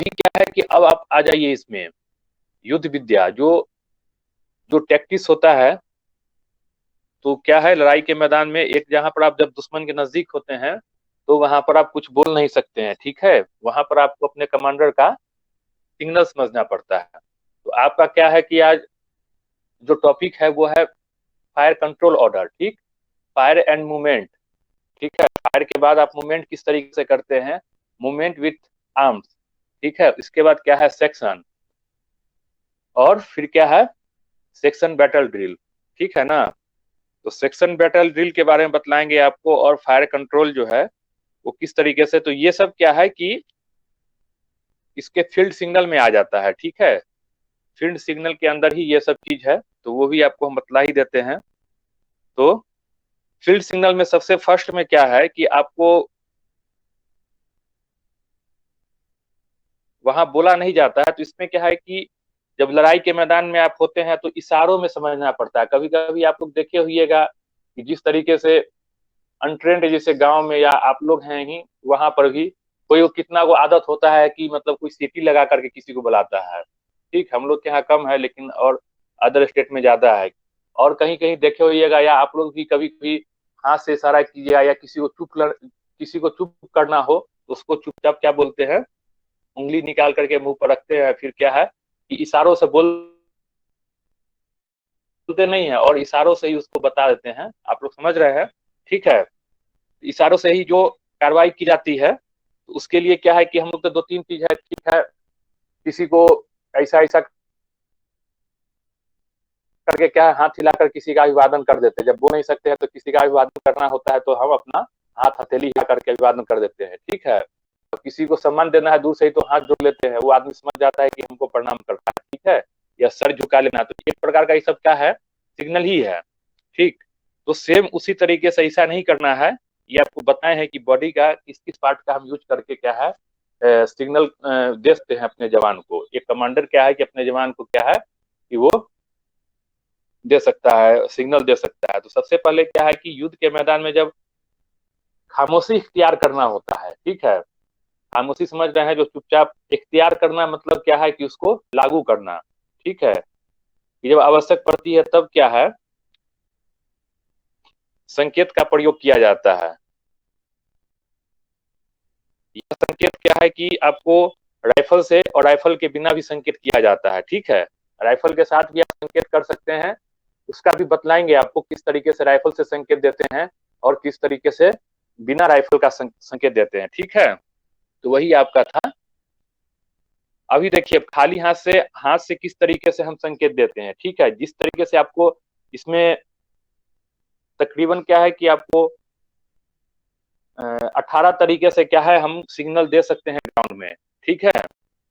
अभी क्या है कि अब आप आ जाइए इसमें युद्ध विद्या, जो जो टैक्टिस होता है। तो क्या है, लड़ाई के मैदान में एक जहां पर आप जब दुश्मन के नजदीक होते हैं तो वहां पर आप कुछ बोल नहीं सकते हैं, ठीक है। वहां पर आपको अपने कमांडर का सिग्नल समझना पड़ता है। तो आपका क्या है कि आज जो टॉपिक है वो है फायर कंट्रोल ऑर्डर, ठीक। फायर एंड मूवमेंट, ठीक है। फायर के बाद आप मूवमेंट किस तरीके से करते हैं, मूवमेंट विथ आर्म्स, ठीक है। इसके बाद क्या है, सेक्शन, और फिर क्या है, सेक्शन बैटल ड्रिल, ठीक है ना। तो सेक्शन बैटल ड्रिल के बारे में बतलाएंगे आपको, और फायर कंट्रोल जो है वो किस तरीके से। तो ये सब क्या है कि इसके फील्ड सिग्नल में आ जाता है, ठीक है। फील्ड सिग्नल के अंदर ही ये सब चीज है, तो वो भी आपको हम बतला ही देते हैं। तो फील्ड सिग्नल में सबसे फर्स्ट में क्या है कि आपको वहां बोला नहीं जाता है। तो इसमें क्या है कि जब लड़ाई के मैदान में आप होते हैं तो इशारों में समझना पड़ता है। कभी कभी आप लोग देखे होइएगा कि जिस तरीके से अनट्रेंड जैसे गांव में, या आप लोग हैं ही वहां पर भी, कोई कितना को आदत होता है कि मतलब कोई सीटी लगा करके किसी को बुलाता है, ठीक। हम लोग के यहाँ कम है, लेकिन और अदर स्टेट में ज्यादा है। और कहीं कहीं देखे होइएगा, या आप लोग भी कभी कभी हाथ से इशारा कीजिएगा, या किसी को चुप करना हो तो उसको चुपचाप क्या बोलते हैं, उंगली निकाल करके मुंह पर रखते हैं। फिर क्या है कि इशारों से बोलते नहीं है, और इशारों से ही उसको बता देते हैं। आप लोग समझ रहे हैं, ठीक है। इशारों से ही जो कार्रवाई की जाती है, तो उसके लिए क्या है कि हम लोग तो दो तीन चीज है, ठीक है। किसी को ऐसा ऐसा करके क्या है, हाथ हिलाकर किसी का अभिवादन कर देते हैं। जब बोल नहीं सकते हैं तो किसी का अभिवादन करना होता है तो हम अपना हाथ हथेली हिला करके अभिवादन कर देते हैं, ठीक है। तो किसी को सम्मान देना है दूर से ही तो हाथ जोड़ लेते हैं, वो आदमी समझ जाता है कि हमको प्रणाम करना है, ठीक है। या सर झुका लेना, तो एक प्रकार का ये सब क्या है, सिग्नल ही है, ठीक। तो सेम उसी तरीके से ऐसा नहीं करना है। ये आपको बताए हैं कि बॉडी का किस किस पार्ट का हम यूज करके क्या है सिग्नल दे सकते हैं अपने जवान को। एक कमांडर क्या है कि अपने जवान को क्या है कि वो दे सकता है, सिग्नल दे सकता है। तो सबसे पहले क्या है कि युद्ध के मैदान में जब खामोशी इख्तियार करना होता है, ठीक है। खामोशी समझ रहे हैं, जो चुपचाप इख्तियार करना मतलब क्या है कि उसको लागू करना, ठीक है। कि जब आवश्यक पड़ती है तब क्या है, संकेत का प्रयोग किया जाता है। यह संकेत क्या है कि आपको राइफल से और राइफल के बिना भी संकेत किया जाता है, ठीक है। राइफल के साथ भी आप संकेत कर सकते हैं, उसका भी बतलाएंगे आपको किस तरीके से राइफल से संकेत देते हैं और किस तरीके से बिना राइफल का संकेत देते हैं, ठीक है। तो वही आपका था। अभी देखिए खाली हाथ से किस तरीके से हम संकेत देते हैं, ठीक है। जिस तरीके से आपको इसमें तकरीबन क्या है कि आपको 18 तरीके से क्या है हम सिग्नल दे सकते हैं ग्राउंड में, ठीक है।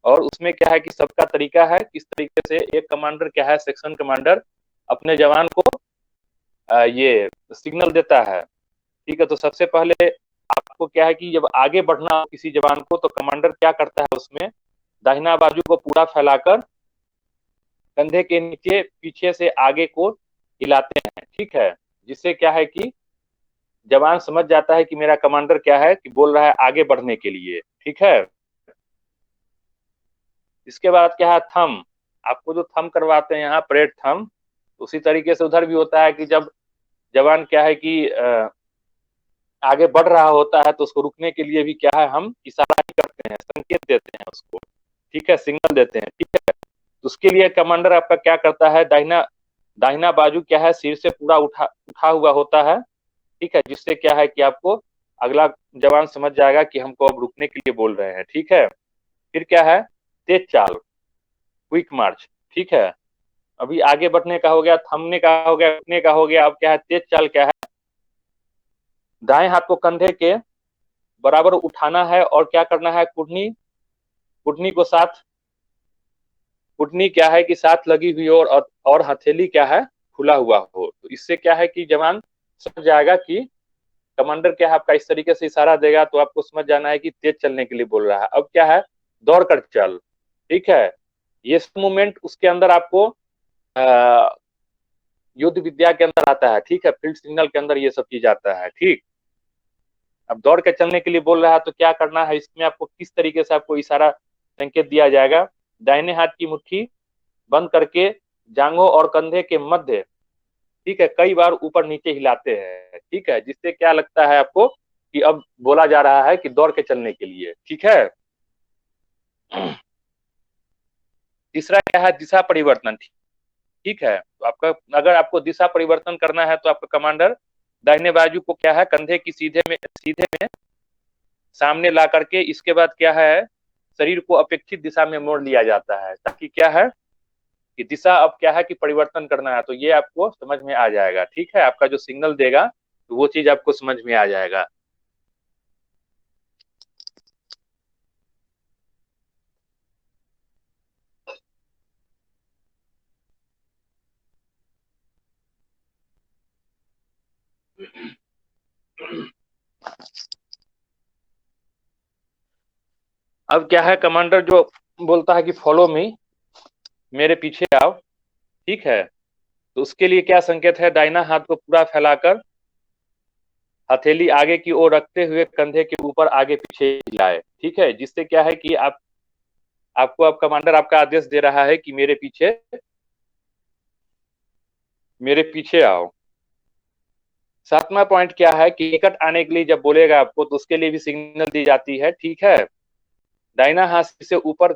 और उसमें क्या है कि सबका तरीका है किस तरीके से एक कमांडर क्या है, सेक्शन कमांडर अपने जवान को ये सिग्नल देता है, ठीक है। तो सबसे पहले आपको क्या है कि जब आगे बढ़ना हो किसी जवान को, तो कमांडर क्या करता है, उसमें दाहिना बाजू को पूरा फैलाकर कंधे के नीचे पीछे से आगे को हिलाते हैं, ठीक है। जिससे क्या है कि जवान समझ जाता है कि मेरा कमांडर क्या है कि बोल रहा है आगे बढ़ने के लिए, ठीक है। इसके बाद क्या है, थम। आपको जो थम करवाते हैं यहाँ, परेड थम, उसी तरीके से उधर भी होता है कि जब जवान क्या है कि आगे बढ़ रहा होता है तो उसको रुकने के लिए भी क्या है हम इशारा ही करते हैं, संकेत देते हैं उसको, ठीक है, सिग्नल देते हैं, ठीक है। तो उसके लिए कमांडर आपका क्या करता है, दाहिना दाहिना बाजू क्या है सिर से पूरा उठा हुआ होता है, ठीक है। जिससे क्या है कि आपको अगला जवान समझ जाएगा कि हमको अब रुकने के लिए बोल रहे हैं, ठीक है। फिर क्या है, तेज चाल, क्विक मार्च, ठीक है। अभी आगे बढ़ने का हो गया, थमने का हो गया, रुकने का हो गया। अब क्या है, तेज चाल क्या है, दाएं हाथ को कंधे के बराबर उठाना है, और क्या करना है, कुटनी कुटनी को साथ कुटनी क्या है कि साथ लगी हुई हो, और हथेली क्या है खुला हुआ हो। तो इससे क्या है कि जवान समझ जाएगा कि कमांडर क्या है आपका इस तरीके से इशारा देगा, तो आपको समझ जाना है कि तेज चलने के लिए बोल रहा है। अब क्या है, दौड़ कर चल, ठीक है। ये मूवमेंट उसके अंदर आपको युद्ध विद्या के अंदर आता है, ठीक है। फील्ड सिग्नल के अंदर ये सब चीज आता है, ठीक। अब दौड़ के चलने के लिए बोल रहा है तो क्या करना है, इसमें आपको किस तरीके से आपको इशारा संकेत दिया जाएगा। दाहिने हाथ की मुट्ठी बंद करके जांघों और कंधे के मध्य, ठीक है, कई बार ऊपर नीचे हिलाते हैं, ठीक है, जिससे क्या लगता है आपको कि अब बोला जा रहा है कि दौड़ के चलने के लिए, ठीक है। तीसरा क्या है, दिशा परिवर्तन, ठीक है। तो आपका अगर आपको दिशा परिवर्तन करना है तो आपका कमांडर दाहिने बाजू को क्या है, कंधे की सीधे में सामने ला करके इसके बाद क्या है, शरीर को अपेक्षित दिशा में मोड़ लिया जाता है, ताकि क्या है कि दिशा अब क्या है कि परिवर्तन करना है, तो ये आपको समझ में आ जाएगा, ठीक है। आपका जो सिग्नल देगा तो वो चीज आपको समझ में आ जाएगा। अब क्या है, कमांडर जो बोलता है कि फॉलो मी, मेरे पीछे आओ, ठीक है। तो उसके लिए क्या संकेत है, दाहिना हाथ को पूरा फैलाकर हथेली आगे की ओर रखते हुए कंधे के ऊपर आगे पीछे हिलाए, ठीक है। जिससे क्या है कि आपको अब कमांडर आपका आदेश दे रहा है कि मेरे पीछे आओ। सातवां पॉइंट क्या है कि निकट आने के लिए जब बोलेगा आपको तो उसके लिए भी सिग्नल दी जाती है, ठीक है। दाहिना हाथ से ऊपर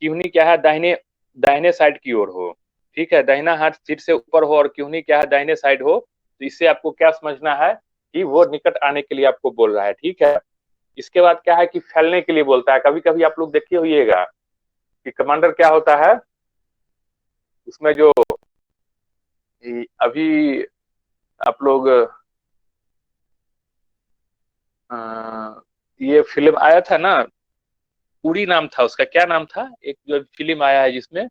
क्यों क्या है, दाहिने दाहिने साइड की ओर हो, ठीक है। दाहिना हाथ सिर से ऊपर हो और क्यों क्या है, दाहिने साइड हो। तो इससे आपको क्या समझना है कि वो निकट आने के लिए आपको बोल रहा है, ठीक है। इसके बाद क्या है कि फैलने के लिए बोलता है। कभी कभी आप लोग देखिए होइएगा कि कमांडर क्या होता है उसमें जो अभी आप लोग ये फिल्म आया था ना, उड़ी नाम था उसका, क्या नाम था, एक जो फिल्म आया है जिसमें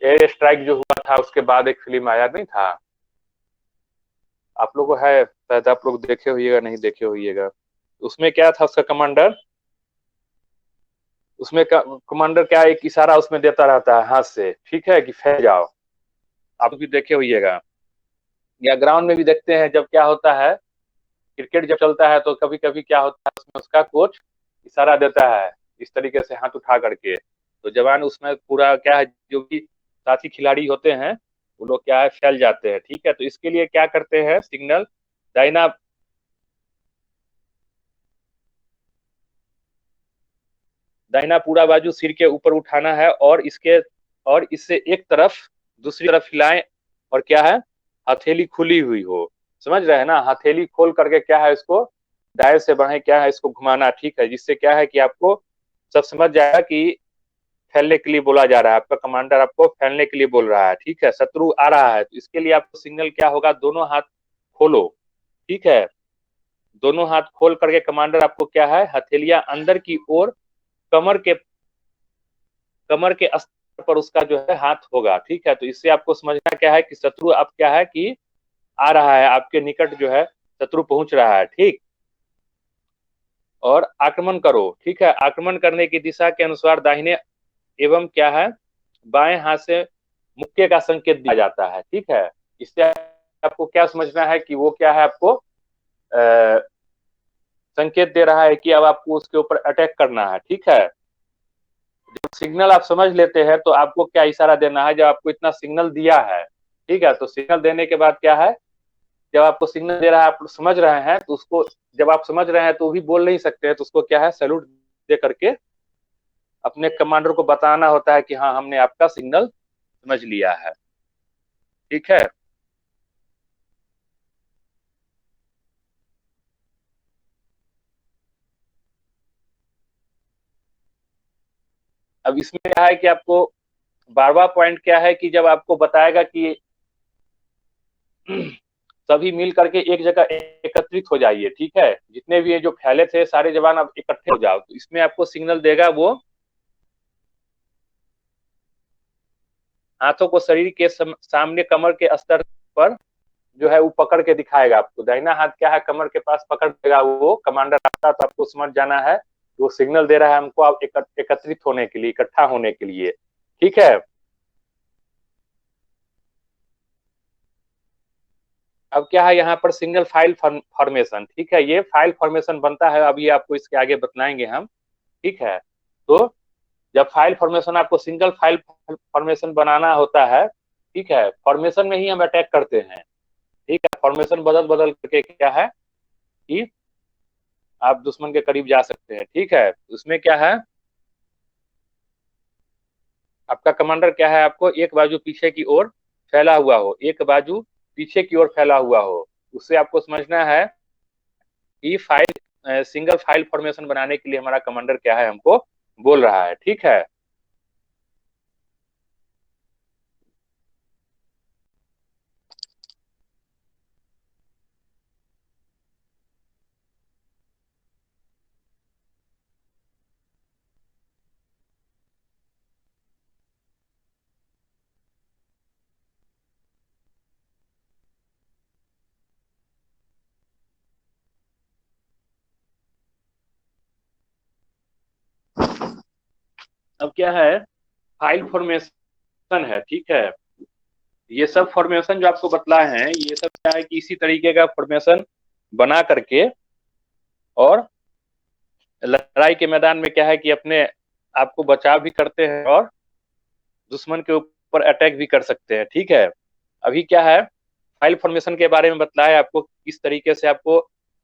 एयर स्ट्राइक जो हुआ था उसके बाद एक फिल्म आया नहीं था, आप लोगों को है शायद, आप लोग देखे होइएगा नहीं देखे होइएगा। उसमें क्या था उसका कमांडर, उसमें कमांडर क्या एक इशारा उसमें देता रहता है हाथ से, ठीक है, कि फैल जाओ। आप भी देखे होइएगा या ग्राउंड में भी देखते हैं जब क्या होता है, क्रिकेट जब चलता है तो कभी कभी क्या होता है उसमें उसका कोच इशारा देता है इस तरीके से हाथ उठा करके, तो जवान उसमें पूरा क्या है, जो भी साथी खिलाड़ी होते हैं वो लोग क्या है फैल जाते हैं, ठीक है। तो इसके लिए क्या करते हैं सिग्नल, दाहिना दाहिना पूरा बाजू सिर के ऊपर उठाना है और इससे एक तरफ दूसरी तरफ हिलाएं, और क्या है, हथेली खुली हुई हो, समझ रहे हैं ना, हथेली खोल करके क्या है इसको दाएं से बाएं क्या है इसको घुमाना, ठीक है। जिससे क्या है कि आपको सब समझ जाएगा कि फैलने के लिए बोला जा रहा है, आपका कमांडर आपको फैलने के लिए बोल रहा है, ठीक है। शत्रु आ रहा है तो इसके लिए आपको सिग्नल क्या होगा, दोनों हाथ खोलो, ठीक है। दोनों हाथ खोल करके कमांडर आपको क्या है, हथेलियां अंदर की ओर कमर के कमर के स्तर पर उसका जो है हाथ होगा, ठीक है। तो इससे आपको समझना क्या है कि शत्रु अब क्या है कि आ रहा है आपके निकट, जो है शत्रु पहुंच रहा है, ठीक। और आक्रमण करो, ठीक है। आक्रमण करने की दिशा के अनुसार दाहिने एवं क्या है बाएं हाथ से मुक्के का संकेत दिया जाता है, ठीक है। इससे आपको क्या समझना है कि वो क्या है आपको संकेत दे रहा है कि अब आपको उसके ऊपर अटैक करना है, ठीक है। जब सिग्नल आप समझ लेते हैं तो आपको क्या इशारा देना है, जब आपको इतना सिग्नल दिया है, ठीक है, तो सिग्नल देने के बाद क्या है, जब आपको सिग्नल दे रहा है आप समझ रहे हैं तो उसको, जब आप समझ रहे हैं तो भी बोल नहीं सकते हैं, तो उसको क्या है सैल्यूट दे करके अपने कमांडर को बताना होता है कि हाँ हमने आपका सिग्नल समझ लिया है, ठीक है। अब इसमें क्या है कि आपको 12वां पॉइंट क्या है कि जब आपको बताएगा कि सभी मिल करके एक जगह एकत्रित हो जाइए, ठीक है, जितने भी ये जो फैले थे सारे जवान अब इकट्ठे हो जाओ, तो इसमें आपको सिग्नल देगा वो हाथों को शरीर के सामने कमर के स्तर पर जो है वो पकड़ के दिखाएगा आपको। दाहिना हाथ क्या है कमर के पास पकड़ देगा, वो कमांडर आता तो आपको समझ जाना है वो सिग्नल दे रहा है हमको आप एकत्रित होने के लिए, इकट्ठा होने के लिए, ठीक है। अब क्या है यहाँ पर सिंगल फाइल फॉर्मेशन, ठीक है, ये फाइल फॉर्मेशन बनता है, अभी आपको इसके आगे बतलाएंगे हम, ठीक है। तो जब फाइल फॉर्मेशन आपको सिंगल फाइल फॉर्मेशन बनाना होता है, ठीक है, फॉर्मेशन में ही हम अटैक करते हैं, ठीक है, फॉर्मेशन बदल बदल करके क्या है कि आप दुश्मन के करीब जा सकते हैं, ठीक है। उसमें क्या है, आपका कमांडर क्या है, आपको एक बाजू पीछे की ओर फैला हुआ हो, एक बाजू पीछे की ओर फैला हुआ हो, उससे आपको समझना है कि फाइल सिंगल फाइल फॉर्मेशन बनाने के लिए हमारा कमांडर क्या है, हमको बोल रहा है, ठीक है। अब क्या है, फाइल फॉर्मेशन है, ठीक है। ये सब फॉर्मेशन जो आपको बतलाए हैं, ये सब क्या है कि इसी तरीके का फॉर्मेशन बना करके और लड़ाई के मैदान में क्या है कि अपने आपको बचाव भी करते हैं और दुश्मन के ऊपर अटैक भी कर सकते हैं, ठीक है। अभी क्या है, फाइल फॉर्मेशन के बारे में बतलाया आपको, किस तरीके से आपको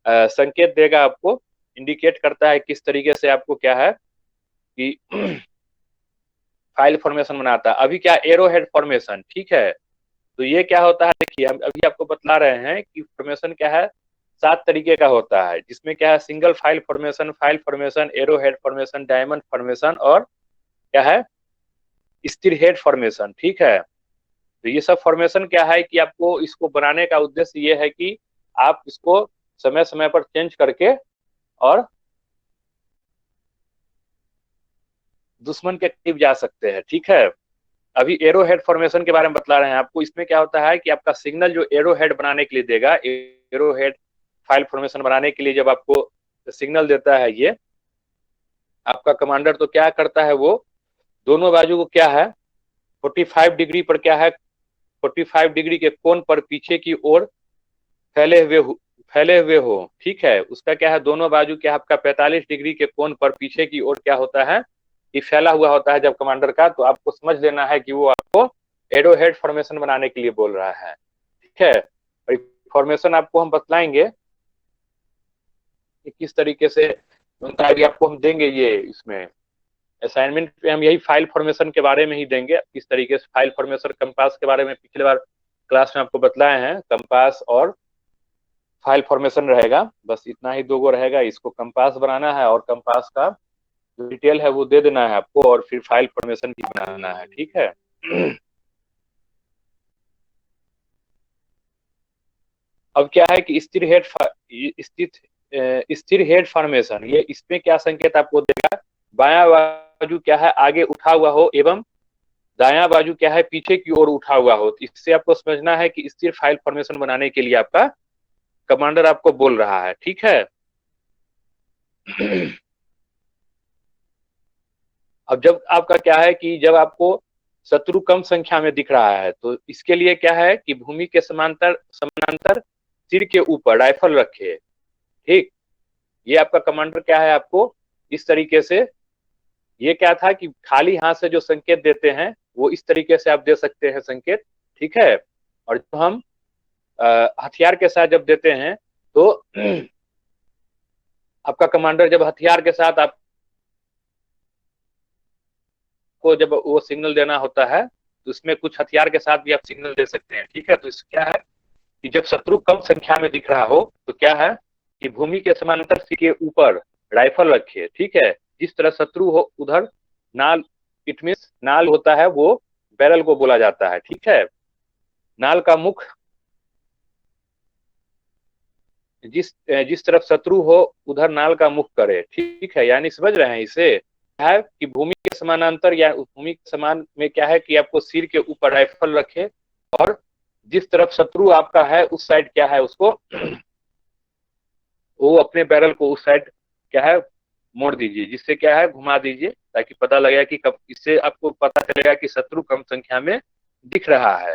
संकेत देगा, आपको इंडिकेट करता है किस तरीके से आपको क्या है कि फाइल फॉर्मेशन बनाता है। अभी क्या, एरो हेड फॉर्मेशन, ठीक है। तो ये क्या होता है, देखिए हम अभी आपको बतला रहे हैं कि फॉर्मेशन क्या है, 7 तरीके का होता है, जिसमें क्या है, single file formation, arrow head formation, diamond formation और क्या है, स्थिर हेड फॉर्मेशन, ठीक है। तो ये सब फॉर्मेशन क्या है कि आपको इसको बनाने का उद्देश्य ये है कि आप इसको समय समय पर चेंज करके और दुश्मन के करीब जा सकते हैं, ठीक है। अभी एरो हेड फॉर्मेशन के बारे में बतला रहे हैं आपको। इसमें क्या होता है कि आपका सिग्नल जो एरो हेड बनाने के लिए देगा, एरो हेड फाइल फॉर्मेशन बनाने के लिए जब आपको सिग्नल देता है ये आपका कमांडर, तो क्या करता है, वो दोनों बाजू को क्या है 45 डिग्री पर क्या है, 45 डिग्री के कोण पर पीछे की ओर फैले हुए हो, ठीक है। उसका क्या है, दोनों बाजू क्या आपका 45 डिग्री के कोण पर पीछे की ओर क्या होता है कि फैला हुआ होता है जब कमांडर का, तो आपको समझ लेना है कि वो आपको एरो हेड फॉर्मेशन बनाने के लिए बोल रहा है, ठीक है। और फॉर्मेशन आपको हम बतलाएंगे कि किस तरीके से उनका आइडिया आपको हम देंगे। ये इसमें असाइनमेंट पे हम यही फाइल फॉर्मेशन के बारे में ही देंगे, किस तरीके से फाइल फॉर्मेशन, कंपास के बारे में पिछले बार क्लास में आपको बतलाए हैं, कंपास और फाइल फॉर्मेशन रहेगा, बस इतना ही दो गो रहेगा। इसको कंपास बनाना है और कंपास का जो डिटेल है वो दे देना है आपको, और फिर फाइल फॉर्मेशन भी बनाना है, ठीक है। अब क्या है कि स्थिर हेड फॉर्मेशन, ये इसमें क्या संकेत आपको देगा, बायां बाजू क्या है आगे उठा हुआ हो एवं दायां बाजू क्या है पीछे की ओर उठा हुआ हो। तो इससे आपको समझना है कि स्थिर फाइल फॉर्मेशन बनाने के लिए आपका कमांडर आपको बोल रहा है, ठीक है। अब जब आपका क्या है कि जब आपको शत्रु कम संख्या में दिख रहा है, तो इसके लिए क्या है कि भूमि के समांतर समानांतर सिर के ऊपर राइफल रखे, ठीक। ये आपका कमांडर क्या है, आपको इस तरीके से, ये क्या था कि खाली हाथ से जो संकेत देते हैं वो इस तरीके से आप दे सकते हैं संकेत, ठीक है। और जो हम हथियार के साथ जब देते हैं, तो आपका कमांडर जब हथियार के साथ आपको जब वो सिग्नल देना होता है, तो इसमें कुछ हथियार के साथ भी आप सिग्नल दे सकते हैं, ठीक है। तो इस क्या है कि जब शत्रु कम संख्या में दिख रहा हो, तो क्या है कि भूमि के समांतर सिर के ऊपर राइफल रखिए, ठीक है। जिस तरह शत्रु हो उधर नाल, इट मीन नाल होता है वो बैरल को बोला जाता है, ठीक है। नाल का मुख जिस जिस तरफ शत्रु हो उधर नाल का मुख करे, ठीक है। यानी समझ रहे हैं इसे, है कि भूमि के समानांतर या भूमि के समान में क्या है कि आपको सिर के ऊपर राइफल रखे और जिस तरफ शत्रु आपका है उस साइड क्या है उसको वो अपने बैरल को उस साइड क्या है मोड़ दीजिए, जिससे क्या है घुमा दीजिए, ताकि पता लगे कि कब, इससे आपको पता चलेगा कि शत्रु कम संख्या में दिख रहा है,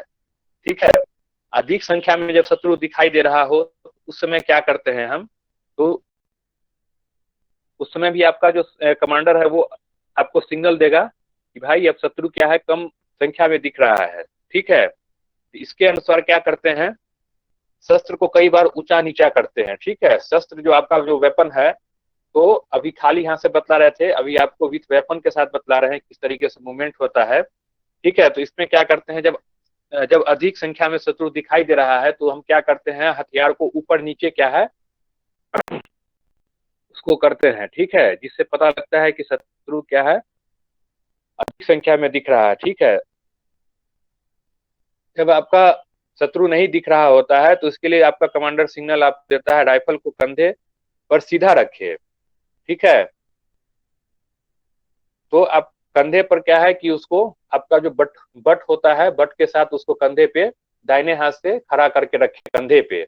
ठीक है। अधिक संख्या में जब शत्रु दिखाई दे रहा हो तो उस समय क्या करते हैं हम, तो उस समय भी आपका जो कमांडर है वो आपको सिग्नल देगा कि भाई अब शत्रु क्या है, कम संख्या में दिख रहा है। ठीक है, इसके अनुसार क्या करते हैं, शस्त्र को कई बार ऊंचा नीचा करते हैं। ठीक है, शस्त्र जो आपका जो वेपन है, तो अभी खाली हाथ से बतला रहे थे, अभी आपको विथ वेपन के साथ बतला रहे हैं किस तरीके से मूवमेंट होता है। ठीक है, तो इसमें क्या करते हैं, जब जब अधिक संख्या में शत्रु दिखाई दे रहा है तो हम क्या करते हैं, हथियार को ऊपर नीचे क्या है उसको करते हैं। ठीक है, जिससे पता लगता है कि शत्रु क्या है, अधिक संख्या में दिख रहा है। ठीक है, जब आपका शत्रु नहीं दिख रहा होता है तो इसके लिए आपका कमांडर सिग्नल आप देता है, राइफल को कंधे पर सीधा रखे। ठीक है, तो आप कंधे पर क्या है कि उसको आपका जो बट बट होता है, बट के साथ उसको कंधे पे दाहिने हाथ से खड़ा करके रखे कंधे पे।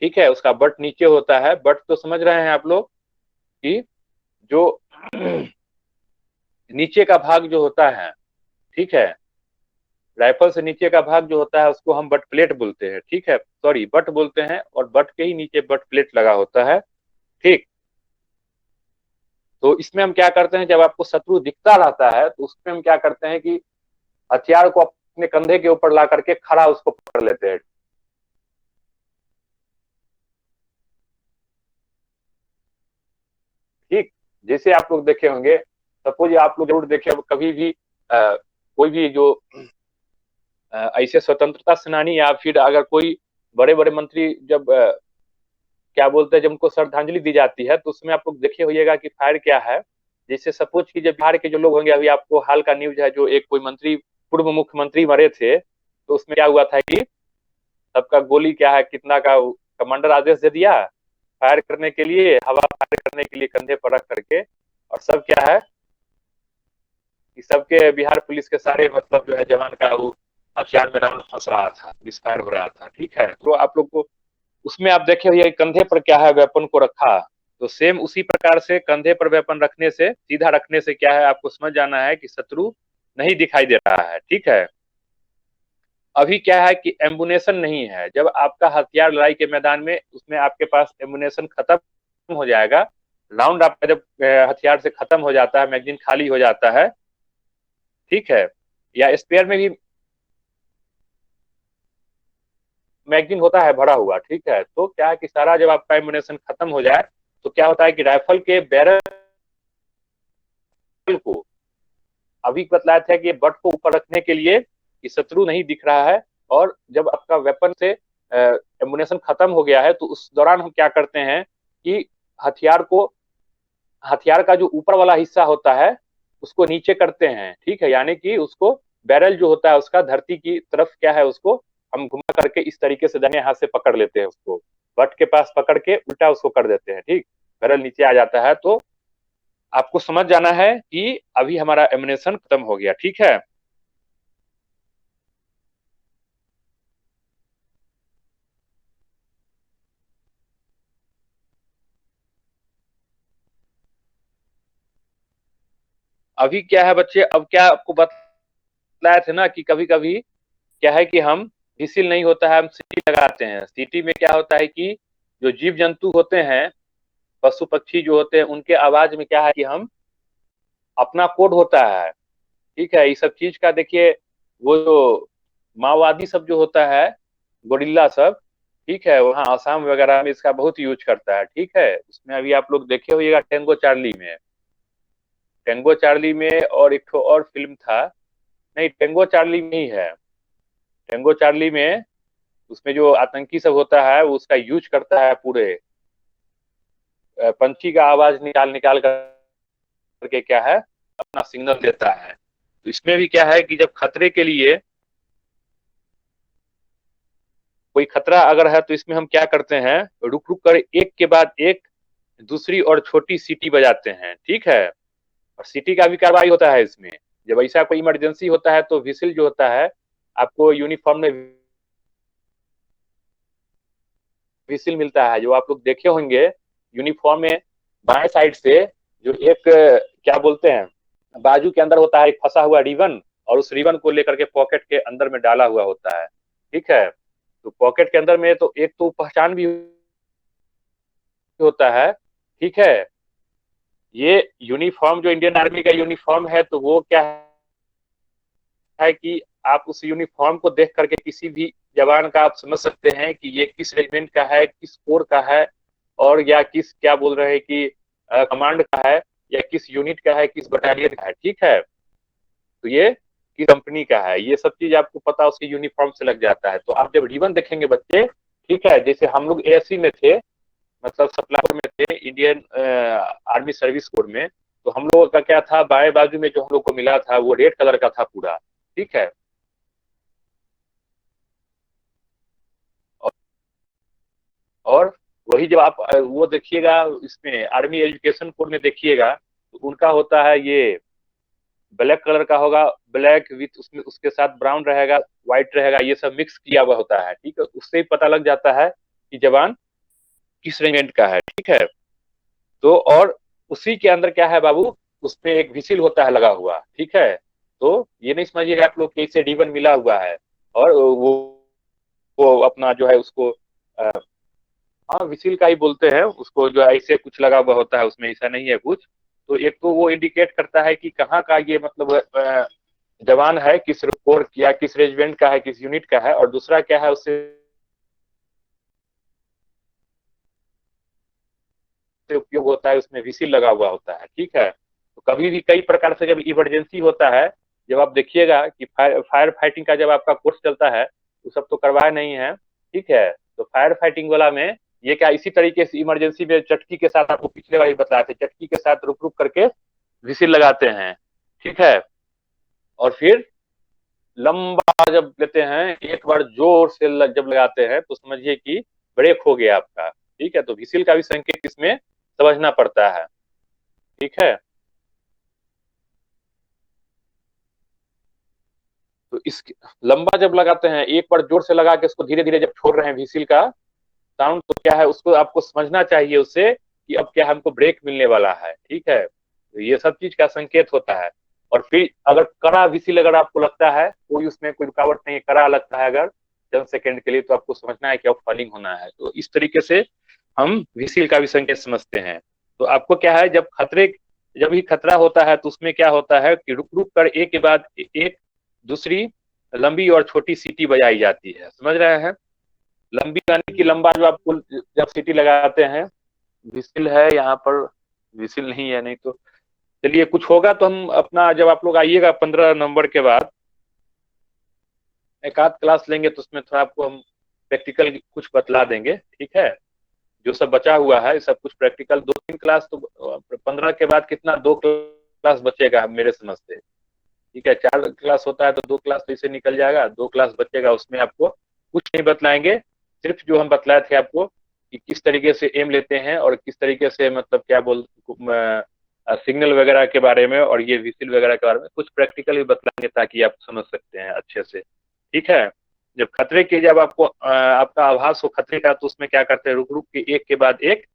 ठीक है, उसका बट नीचे होता है, बट तो समझ रहे हैं आप लोग कि जो नीचे का भाग जो होता है, ठीक है, राइफल से नीचे का भाग जो होता है उसको हम बट प्लेट बोलते हैं। ठीक है, सॉरी बट बोलते हैं, और बट के ही नीचे बट प्लेट लगा होता है। ठीक, तो इसमें हम क्या करते हैं, जब आपको शत्रु दिखता रहता है तो उसमें हम क्या करते हैं कि हथियार को अपने कंधे के ऊपर ला करके खड़ा उसको पकड़ लेते हैं। ठीक, जैसे आप लोग देखे होंगे, सपोज आप लोग जरूर देखे हो कभी भी कोई भी जो ऐसे स्वतंत्रता सेनानी या फिर अगर कोई बड़े बड़े मंत्री जब क्या बोलते हैं, जब उनको श्रद्धांजलि दी जाती है तो उसमें आप लोग देखे होइएगा कि फायर क्या है। जैसे सपोज की जब बिहार के जो लोग होंगे, अभी आपको हाल का न्यूज है, जो एक कोई मंत्री पूर्व मुख्यमंत्री मरे थे, तो उसमें क्या हुआ था कि सबका गोली क्या है कितना का कमांडर आदेश दे दिया फायर करने के लिए, हवा फायर करने के लिए कंधे पर रख करके, और सब क्या है कि सबके बिहार पुलिस के सारे मतलब जो है जवान का वो हथियार में राउंड फंस रहा था, मिसफायर हो रहा था। ठीक है, तो आप लोग को उसमें आप देखे हुए कंधे पर क्या है वेपन को रखा, तो सेम उसी प्रकार से कंधे पर वेपन रखने से, सीधा रखने से क्या है, आपको समझ जाना है कि शत्रु नहीं दिखाई दे रहा है। ठीक है, अभी क्या है कि एम्बुनेशन नहीं है, जब आपका हथियार लड़ाई के मैदान में उसमें आपके पास एम्बुनेशन खत्म हो जाएगा, राउंड आपका जब हथियार से खत्म हो जाता है, मैगजीन खाली हो जाता है, ठीक है, या स्पेयर में भी मैगजीन होता है भरा हुआ। ठीक है, तो क्या है कि सारा जब आपका एम्युनेशन खत्म हो जाए तो क्या होता है कि राइफल के बैरल को अभी बतलाया था कि बट को ऊपर रखने के लिए कि शत्रु नहीं दिख रहा है, और जब आपका वेपन से एम्युनेशन खत्म हो गया है तो उस दौरान हम क्या करते हैं कि हथियार को, हथियार का जो ऊपर वाला हिस्सा होता है उसको नीचे करते हैं। ठीक है, यानी कि उसको बैरल जो होता है उसका धरती की तरफ क्या है उसको हम घुमा करके इस तरीके से दाहिने हाथ से पकड़ लेते हैं, उसको बट के पास पकड़ के उल्टा उसको कर देते हैं। ठीक, बैरल नीचे आ जाता है, तो आपको समझ जाना है कि अभी हमारा एमिनेशन खत्म हो गया। ठीक है, अभी क्या है बच्चे, अब क्या आपको बतलाया थे ना कि कभी कभी क्या है कि हम विसिल नहीं होता है, हम सीटी लगाते हैं। सीटी में क्या होता है कि जो जीव जंतु होते हैं, पशु पक्षी जो होते हैं, उनके आवाज में क्या है कि हम अपना कोड होता है। ठीक है, इस सब चीज का देखिए, वो जो माओवादी सब जो होता है, गोरिल्ला सब, ठीक है, वहाँ आसाम वगैरह में इसका बहुत यूज करता है। ठीक है, उसमें अभी आप लोग देखे होइएगा टेंगो चार्ली में, टेंगो चार्ली में और एक और फिल्म था, नहीं टेंगो चार्ली में ही है, टेंगो चार्ली में उसमें जो आतंकी सब होता है वो उसका यूज करता है, पूरे पंछी का आवाज निकाल निकाल करके क्या है अपना सिग्नल देता है। तो इसमें भी क्या है कि जब खतरे के लिए कोई खतरा अगर है तो इसमें हम क्या करते हैं, रुक रुक कर एक के बाद एक दूसरी और छोटी सीटी बजाते हैं। ठीक है, और सीटी का भी कार्रवाई होता है इसमें। जब ऐसा कोई इमरजेंसी होता है तो विसिल जो होता है, आपको यूनिफॉर्म में विसिल मिलता है, जो आप लोग देखे होंगे यूनिफॉर्म में बाएं साइड से जो एक क्या बोलते हैं, बाजू के अंदर होता है एक फंसा हुआ रिबन, और उस रिबन को लेकर के पॉकेट के अंदर में डाला हुआ होता है। ठीक है, तो पॉकेट के अंदर में तो एक तो पहचान भी होता है। ठीक है, ये यूनिफॉर्म जो इंडियन आर्मी का यूनिफॉर्म है, तो वो क्या है कि आप उस यूनिफॉर्म को देख करके किसी भी जवान का आप समझ सकते हैं कि ये किस रेजिमेंट का है, किस कोर का है, और या किस क्या बोल रहे हैं कि कमांड का है, या किस यूनिट का है, किस बटालियन का है। ठीक है, तो ये किस कंपनी का है, ये सब चीज आपको पता उसके यूनिफॉर्म से लग जाता है। तो आप जब रिबन देखेंगे बच्चे, ठीक है, जैसे हम लोग एएससी में थे, मतलब सप्लायर में थे, इंडियन आर्मी सर्विस कोर में, तो हम लोगों का क्या था, बाएं बाजू में जो हम लोग को मिला था वो रेड कलर का था पूरा। ठीक है, और वही जब आप वो देखिएगा, इसमें आर्मी एजुकेशन कोड में देखिएगा, तो उनका होता है ये ब्लैक कलर का होगा, ब्लैक विथ उसमें उसके साथ ब्राउन रहेगा, व्हाइट रहेगा, ये सब मिक्स किया हुआ होता है। ठीक है, उससे ही पता लग जाता है कि जवान किस रेजिमेंट का है। ठीक है, तो और उसी के अंदर क्या है बाबू, उसमें एक विसिल होता है लगा हुआ। ठीक है, तो ये नहीं समझिएगा आप लोग कैसे डीवन मिला हुआ है, और वो अपना जो है उसको हाँ विसिल का ही बोलते हैं उसको, जो ऐसे कुछ लगा हुआ होता है उसमें, ऐसा नहीं है कुछ। तो एक तो वो इंडिकेट करता है कि कहाँ का ये मतलब जवान है, किस कोर या किस रेजिमेंट का है, किस यूनिट का है, और दूसरा क्या है उससे उपयोग होता है, उसमें विसिल लगा हुआ होता है। ठीक है, तो कभी भी कई प्रकार से जब इमरजेंसी होता है, जब आप देखिएगा कि फायर फाइटिंग का जब आपका कोर्स चलता है, वो सब तो करवाया नहीं है। ठीक है, तो फायर फाइटिंग वाला में ये क्या इसी तरीके से इमरजेंसी में चटकी के साथ, आपको पिछले बार बताया था, चटकी के साथ रुक रुक करके विसिल लगाते हैं। ठीक है, और फिर लंबा जब लेते हैं, एक बार जोर से जब लगाते हैं, तो समझिए कि ब्रेक हो गया आपका। ठीक है, तो विसिल का भी संकेत इसमें समझना पड़ता है। ठीक है, तो इस लंबा जब लगाते हैं, एक बार जोर से लगा के इसको धीरे धीरे जब छोड़ रहे हैं विसिल का साउंड, तो क्या है उसको आपको समझना चाहिए उससे कि अब क्या हमको ब्रेक मिलने वाला है। ठीक है, तो ये सब चीज का संकेत होता है। और फिर अगर कड़ा विसिल अगर आपको लगता है, कोई उसमें कोई रुकावट नहीं है, कड़ा लगता है अगर चंद सेकंड के लिए, तो आपको समझना है कि अब फॉलिंग होना है। तो इस तरीके से हम विसिल का भी संकेत समझते हैं। तो आपको क्या है, जब भी खतरा होता है, तो उसमें क्या होता है कि रुक रुक कर एक के बाद एक दूसरी लंबी और छोटी सीटी बजाई जाती है। समझ रहे हैं, लंबी यानी कि लंबा जो आपको जब सीटी लगाते हैं, विसिल है यहाँ पर, विसिल नहीं है, नहीं तो चलिए कुछ होगा तो हम अपना, जब आप लोग आइएगा 15 नवंबर के बाद एक आध क्लास लेंगे, तो उसमें थोड़ा आपको हम प्रैक्टिकल कुछ बतला देंगे। ठीक है, जो सब बचा हुआ है सब कुछ प्रैक्टिकल, 2-3 क्लास तो 15 के बाद कितना, 2 क्लास बचेगा मेरे समझ से। ठीक है, 4 क्लास होता है तो 2 क्लास तो इसे निकल जाएगा, 2 क्लास बचेगा, उसमें आपको कुछ नहीं बतलाएंगे, सिर्फ जो हम बतलाए थे आपको कि किस तरीके से एम लेते हैं, और किस तरीके से मतलब क्या बोल सिग्नल वगैरह के बारे में, और ये विसिल वगैरह के बारे में कुछ प्रैक्टिकल भी बतलाएंगे, ताकि आप समझ सकते हैं अच्छे से। ठीक है, जब खतरे की जब आपको आपका आभास हो खतरे का, तो उसमें क्या करते हैं, रुक रुक के एक के बाद एक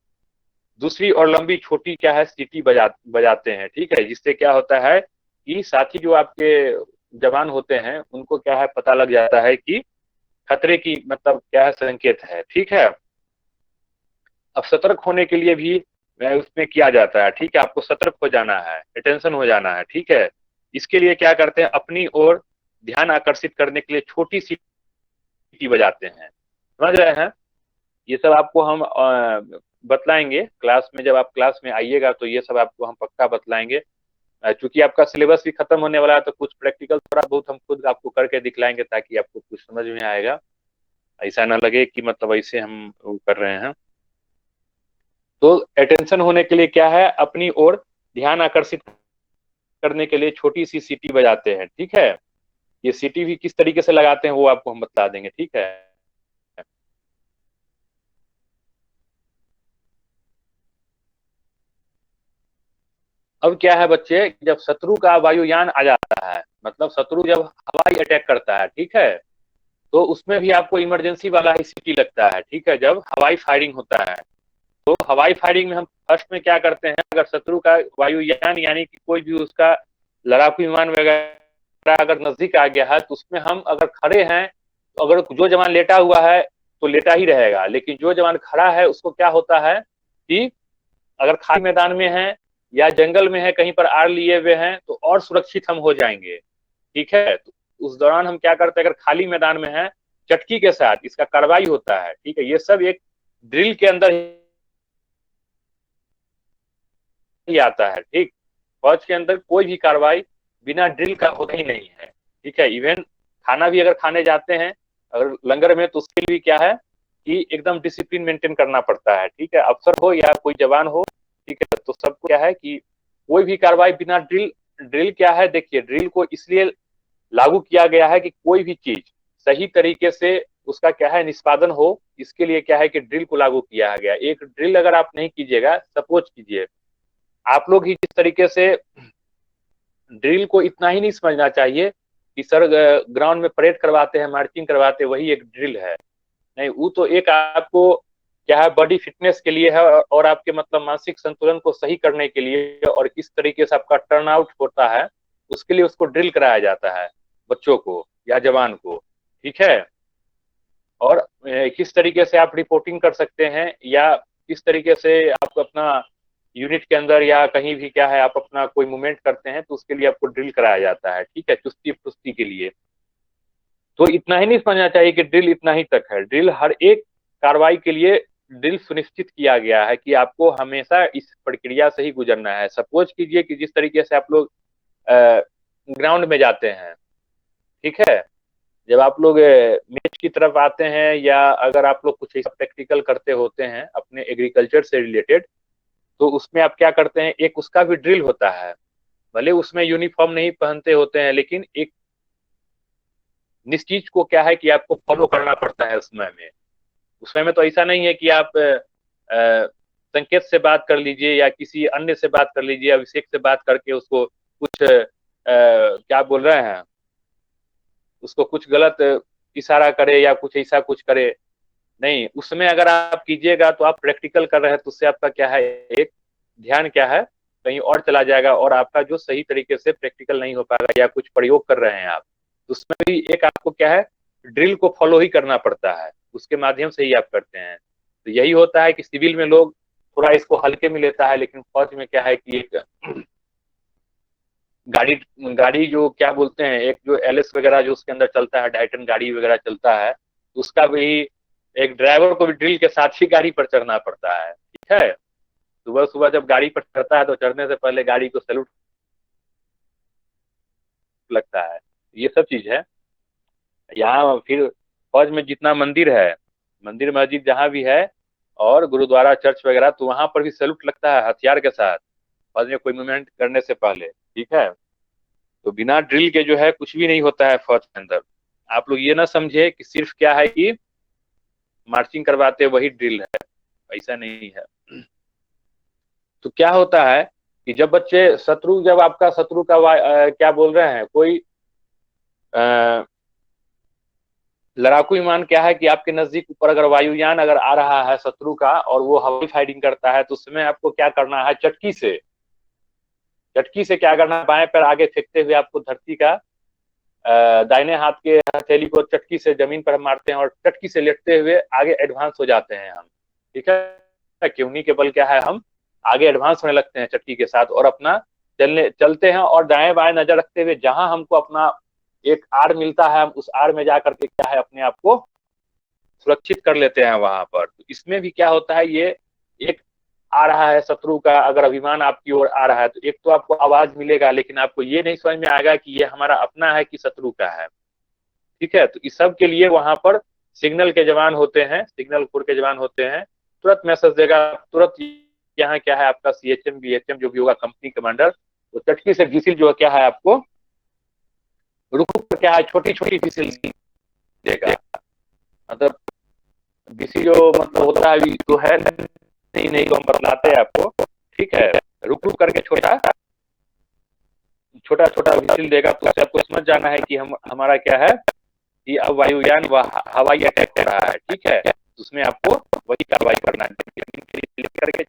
दूसरी और लंबी छोटी क्या है सीटी बजाते हैं। ठीक है, जिससे क्या होता है कि साथी जो आपके जवान होते हैं, उनको क्या है पता लग जाता है कि खतरे की मतलब क्या है संकेत है। ठीक है, अब सतर्क होने के लिए भी उसमें किया जाता है। ठीक है, आपको सतर्क हो जाना है, अटेंशन हो जाना है। ठीक है, इसके लिए क्या करते हैं, अपनी ओर ध्यान आकर्षित करने के लिए छोटी सी सीटी बजाते हैं। समझ रहे हैं, ये सब आपको हम बतलाएंगे क्लास में, जब आप क्लास में आइएगा तो ये सब आपको हम पक्का बतलाएंगे। चूंकि आपका सिलेबस भी खत्म होने वाला है, तो कुछ प्रैक्टिकल थोड़ा बहुत हम खुद आपको करके दिखलाएंगे, ताकि आपको कुछ समझ में आएगा, ऐसा ना लगे कि मतलब ऐसे हम वो कर रहे हैं। तो अटेंशन होने के लिए क्या है, अपनी ओर ध्यान आकर्षित करने के लिए छोटी सी सीटी बजाते हैं। ठीक है, ये सीटी भी किस तरीके से लगाते हैं वो आपको हम बता देंगे। ठीक है, अब क्या है बच्चे, जब शत्रु का वायुयान आ जाता है, मतलब शत्रु जब हवाई अटैक करता है, ठीक है, तो उसमें भी आपको इमरजेंसी वाला ही सीटी लगता है। ठीक है, जब हवाई फायरिंग होता है, तो हवाई फायरिंग में हम फर्स्ट में क्या करते हैं, अगर शत्रु का वायुयान यानी कि कोई भी उसका लड़ाकू विमान वगैरह अगर नजदीक आ गया है, तो उसमें हम अगर खड़े हैं, तो अगर जो जवान लेटा हुआ है तो लेटा ही रहेगा, लेकिन जो जवान खड़ा है उसको क्या होता है कि अगर खाली मैदान में है या जंगल में है, कहीं पर आड़ लिए हुए हैं, तो और सुरक्षित हम हो जाएंगे। ठीक है, तो उस दौरान हम क्या करते हैं, अगर खाली मैदान में है, चटकी के साथ इसका कार्रवाई होता है। ठीक है, ये सब एक ड्रिल के अंदर ही आता है। ठीक, फौज के अंदर कोई भी कार्रवाई बिना ड्रिल का होता ही नहीं है। ठीक है, इवन खाना भी अगर खाने जाते हैं अगर लंगर में, तो उसके लिए क्या है कि एकदम डिसिप्लिन मेंटेन करना पड़ता है। ठीक है, अफसर हो या कोई जवान हो, ठीक है, तो सबको क्या है कि कोई भी कार्रवाई बिना ड्रिल, ड्रिल क्या है, देखिए ड्रिल को इसलिए लागू किया गया है कि कोई भी चीज सही तरीके से उसका क्या है निष्पादन हो, इसके लिए क्या है कि ड्रिल को लागू किया गया। एक ड्रिल अगर आप नहीं कीजिएगा, सपोज कीजिए आप लोग ही जिस तरीके से ड्रिल को इतना ही नहीं समझना चाहिए कि सर ग्राउंड में परेड करवाते हैं, मार्चिंग करवाते हैं, वही एक ड्रिल है। नहीं, वो तो एक आपको क्या है बॉडी फिटनेस के लिए है, और आपके मतलब मानसिक संतुलन को सही करने के लिए, और किस तरीके से आपका टर्न आउट होता है उसके लिए उसको ड्रिल कराया जाता है बच्चों को या जवान को। ठीक है, और किस तरीके से आप रिपोर्टिंग कर सकते हैं, या किस तरीके से आप अपना यूनिट के अंदर या कहीं भी क्या है आप अपना कोई मूवमेंट करते हैं, तो उसके लिए आपको ड्रिल कराया जाता है। ठीक है, चुस्ती फुस्ती के लिए। तो इतना ही नहीं समझना चाहिए कि ड्रिल इतना ही तक है। ड्रिल हर एक कार्रवाई के लिए ड्रिल सुनिश्चित किया गया है कि आपको हमेशा इस प्रक्रिया से ही गुजरना है। सपोज कीजिए कि जिस तरीके से आप लोग ग्राउंड में जाते हैं, ठीक है, जब आप लोग मैच की तरफ आते हैं, या अगर आप लोग कुछ ऐसा प्रैक्टिकल करते होते हैं अपने एग्रीकल्चर से रिलेटेड, तो उसमें आप क्या करते हैं, एक उसका भी ड्रिल होता है। भले उसमें यूनिफॉर्म नहीं पहनते होते हैं, लेकिन एक निश्चित को क्या है कि आपको फॉलो करना पड़ता है उसमें तो ऐसा नहीं है कि आप संकेत से बात कर लीजिए या किसी अन्य से बात कर लीजिए, अभिषेक से बात करके उसको कुछ क्या बोल रहे हैं, उसको कुछ गलत इशारा करे या कुछ ऐसा कुछ करे। नहीं, उसमें अगर आप कीजिएगा तो आप प्रैक्टिकल कर रहे हैं, तो उससे आपका क्या है एक ध्यान क्या है कहीं और चला जाएगा, और आपका जो सही तरीके से प्रैक्टिकल नहीं हो पाएगा, या कुछ प्रयोग कर रहे हैं आप, तो उसमें भी एक आपको क्या है ड्रिल को फॉलो ही करना पड़ता है, उसके माध्यम से ही आप करते हैं। तो यही होता है कि सिविल में लोग थोड़ा इसको हल्के में लेता है, लेकिन फौज में क्या है कि एक गाड़ी गाड़ी जो क्या बोलते हैं, एक जो एलएस वगैरह जो उसके अंदर चलता है, डायटन गाड़ी वगैरह चलता है, उसका भी एक ड्राइवर को भी ड्रिल के साथ ही गाड़ी पर चढ़ना पड़ता है। ठीक है, सुबह सुबह जब गाड़ी पर चढ़ता है तो चढ़ने से पहले गाड़ी को सैल्यूट लगता है। ये सब चीज है यहाँ। फिर फौज में जितना मंदिर है, मंदिर मस्जिद जहाँ भी है, और गुरुद्वारा चर्च वगैरह, तो वहां पर भी सैल्यूट लगता है हथियार के साथ, फौज में कोई मूवमेंट करने से पहले। ठीक है, तो बिना ड्रिल के जो है कुछ भी नहीं होता है फौज के अंदर। आप लोग ये ना समझे कि सिर्फ क्या है कि मार्चिंग करवाते वही ड्रिल है, ऐसा नहीं है। तो क्या होता है कि जब बच्चे शत्रु, जब आपका शत्रु का क्या बोल रहे हैं, कोई लड़ाकू विमान क्या है कि आपके नजदीक ऊपर अगर वायुयान अगर आ रहा है शत्रु का, और वो हवाई फायरिंग करता है, तो उसमें आपको क्या करना है, चटकी से क्या करना है, बाएं पैर आगे फेंकते हुए आपको धरती का दाहिने हाथ के हथेली को चटकी से जमीन पर मारते हैं, और चटकी से लेटते हुए आगे एडवांस हो जाते हैं हम। ठीक है, कि उन्हीं के बल क्या है हम आगे एडवांस होने लगते हैं चटकी के साथ, और अपना चलते हैं, और दाएं बाएं नजर रखते हुए जहां हमको अपना एक आड़ मिलता है, हम उस आड़ में जाकर के क्या है अपने आप को सुरक्षित कर लेते हैं वहां पर। तो इसमें भी क्या होता है, ये एक आ रहा है शत्रु का अगर अभिमान आपकी ओर आ रहा है, तो एक तो आपको आवाज मिलेगा, लेकिन आपको ये नहीं समझ में आएगा कि ये हमारा अपना है कि शत्रु का है। ठीक है, तो इस सब के लिए वहां पर सिग्नल के जवान होते हैं, सिग्नल कोर के जवान होते हैं, तुरंत मैसेज देगा, तुरंत यहाँ क्या है आपका सीएचएम बीएचएम जो भी होगा कंपनी कमांडर, तो चटकी से विसिल जो क्या है आपको रुक क्या है छोटी छोटी विसिल देगा। मतलब विसिल जो मतलब होता है तो है नहीं तो हम बतलाते हैं आपको। ठीक है, रुक रुक करके छोटा छोटा विसिल देगा, तो उससे आपको समझ जाना है कि हम हमारा क्या है कि अब वायुयान व हवाई अटैक कर रहा है। ठीक है, उसमें आपको वही कार्रवाई करना है करके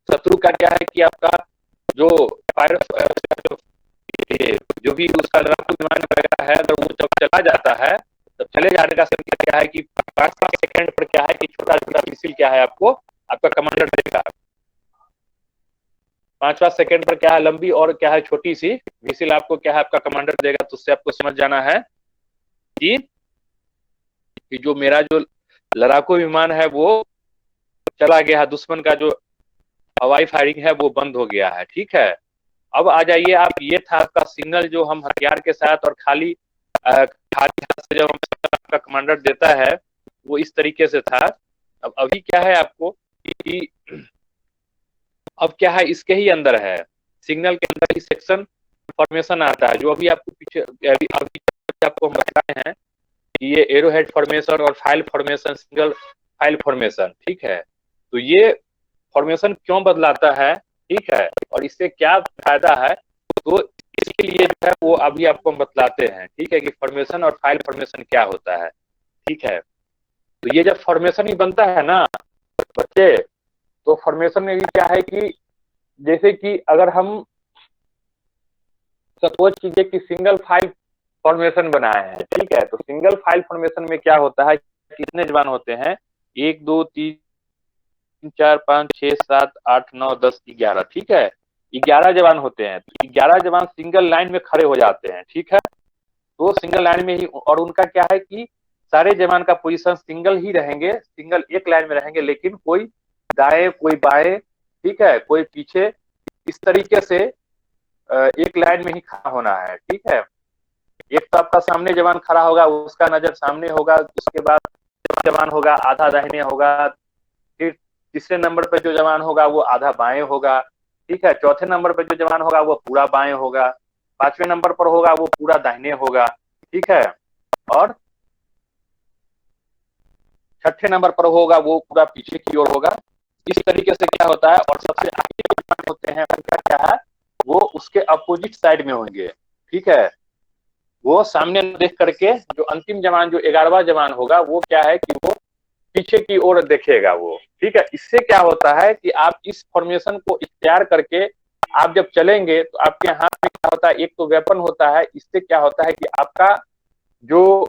शत्रु का क्या है कि आपका जो फायर जो भी उसका लड़ाकू विमान वगैरह है, अगर वो जब चला जाता है तब चले जाने का संकेत क्या है कि 5 सेकंड पर क्या है कि छोटा छोटा मिसाइल क्या है आपको आपका कमांडर देगा। 5 सेकंड पर क्या है लंबी और क्या है छोटी सी मिसाइल आपको क्या है आपका कमांडर देगा। तो उससे आपको समझ जाना है कि जो मेरा जो लड़ाकू विमान है वो चला गया है, दुश्मन का जो हवाई फायरिंग है वो बंद हो गया है। ठीक है, अब आ जाइए आप, ये था आपका सिग्नल जो हम हथियार के साथ और खाली खाली हाथ से जब आपका कमांडर देता है वो इस तरीके से था। अब अभी क्या है आपको कि अब क्या है इसके ही अंदर है, सिग्नल के अंदर ही सेक्शन फॉर्मेशन आता है, जो अभी आपको पीछे अभी आपको हम बताए हैं कि ये एरोहेड फॉर्मेशन और file formation, single file formation. ठीक है, तो ये फॉर्मेशन क्यों बदलाता है, ठीक है, और इससे क्या फायदा है, तो इसके लिए जो है वो अभी आपको हम बतलाते हैं। ठीक है, कि फॉर्मेशन और फाइल फॉर्मेशन क्या होता है। ठीक है, तो ये जब फॉर्मेशन ही बनता है ना बच्चे, तो फॉर्मेशन में भी क्या है कि जैसे कि अगर हम सपोज कीजिए कि सिंगल फाइल फॉर्मेशन बनाए हैं। ठीक है, तो सिंगल फाइल फॉर्मेशन में क्या होता है, कितने जवान होते हैं, 1 2 3 4 5 6 7 8 9 10 11। ठीक है, 11 जवान होते हैं, तो 11 जवान सिंगल लाइन में खड़े हो जाते हैं। ठीक है, तो सिंगल लाइन में ही, और उनका क्या है कि सारे जवान का पोजीशन सिंगल ही रहेंगे, सिंगल एक लाइन में रहेंगे, लेकिन कोई दाएं कोई बाएं, ठीक है, कोई पीछे, इस तरीके से एक लाइन में ही खड़ा होना है। ठीक है, एक तो आपका सामने जवान खड़ा होगा, उसका नजर सामने होगा, उसके बाद जवान होगा आधा दाहिने होगा, फिर तीसरे नंबर पे जो जवान होगा वो आधा बाएं होगा। ठीक है, चौथे नंबर पे जो जवान होगा वो पूरा बाएं होगा, 5वें नंबर पर होगा वो पूरा दाहिने होगा। ठीक है, और 6ठे नंबर पर होगा वो पूरा पीछे की ओर होगा। इस तरीके से क्या होता है, और सबसे आगे जो जवान होते हैं उनका क्या है, वो उसके अपोजिट साइड में होंगे। ठीक है, वो सामने देख करके जो अंतिम जवान जो 11वां जवान होगा वो क्या है कि वो पीछे की ओर देखेगा वो। ठीक है, इससे क्या होता है कि आप इस फॉर्मेशन को इख्तियार करके आप जब चलेंगे तो आपके हाथ में क्या होता है, एक तो वेपन होता है, इससे क्या होता है कि आपका जो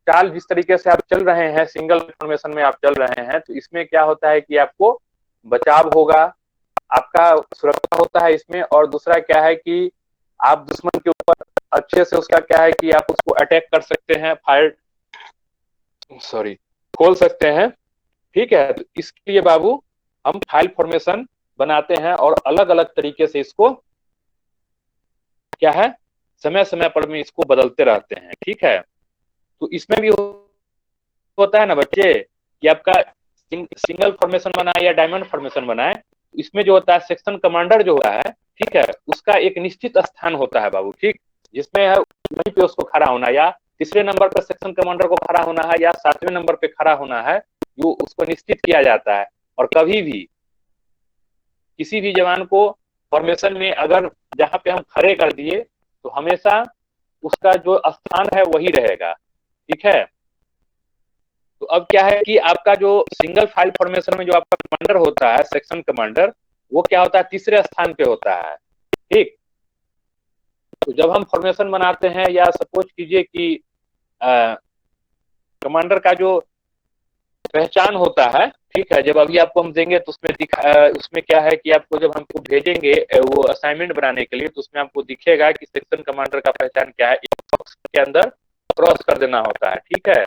चाल जिस तरीके से आप चल रहे हैं, सिंगल फॉर्मेशन में आप चल रहे हैं, तो इसमें क्या होता है कि आपको बचाव होगा, आपका सुरक्षा होता है इसमें। और दूसरा क्या है कि आप दुश्मन के ऊपर अच्छे से उसका क्या है कि आप उसको अटैक कर सकते हैं, फायर खोल सकते हैं। ठीक है, तो इसके लिए बाबू हम फाइल फॉर्मेशन बनाते हैं और अलग अलग तरीके से इसको क्या है समय समय पर में इसको बदलते रहते हैं। ठीक है, तो इसमें भी होता है ना बच्चे कि आपका सिंगल फॉर्मेशन बनाए या डायमंड फॉर्मेशन बनाए, इसमें जो होता है सेक्शन कमांडर जो होता है, ठीक है, उसका एक निश्चित स्थान होता है बाबू। ठीक, जिसमें है वहीं पे उसको खड़ा होना, या तीसरे नंबर पर सेक्शन कमांडर को खड़ा होना है, या 7वें नंबर पे खड़ा होना है, जो उसको निश्चित किया जाता है। और कभी भी किसी भी जवान को फॉर्मेशन में अगर जहां पे हम खड़े कर दिए तो हमेशा उसका जो स्थान है वही रहेगा। ठीक है, तो अब क्या है कि आपका जो सिंगल फाइल फॉर्मेशन में जो आपका कमांडर होता है, सेक्शन कमांडर, वो क्या होता है, तीसरे स्थान पे होता है। ठीक, तो जब हम फॉर्मेशन बनाते हैं, या सपोज कीजिए कि कमांडर का जो पहचान होता है, ठीक है, जब अभी आपको हम देंगे तो उसमें क्या है कि आपको जब हमको भेजेंगे वो असाइनमेंट बनाने के लिए, तो उसमें आपको दिखेगा कि सेक्शन कमांडर का पहचान क्या है, एक बॉक्स के अंदर क्रॉस कर देना होता है। ठीक है,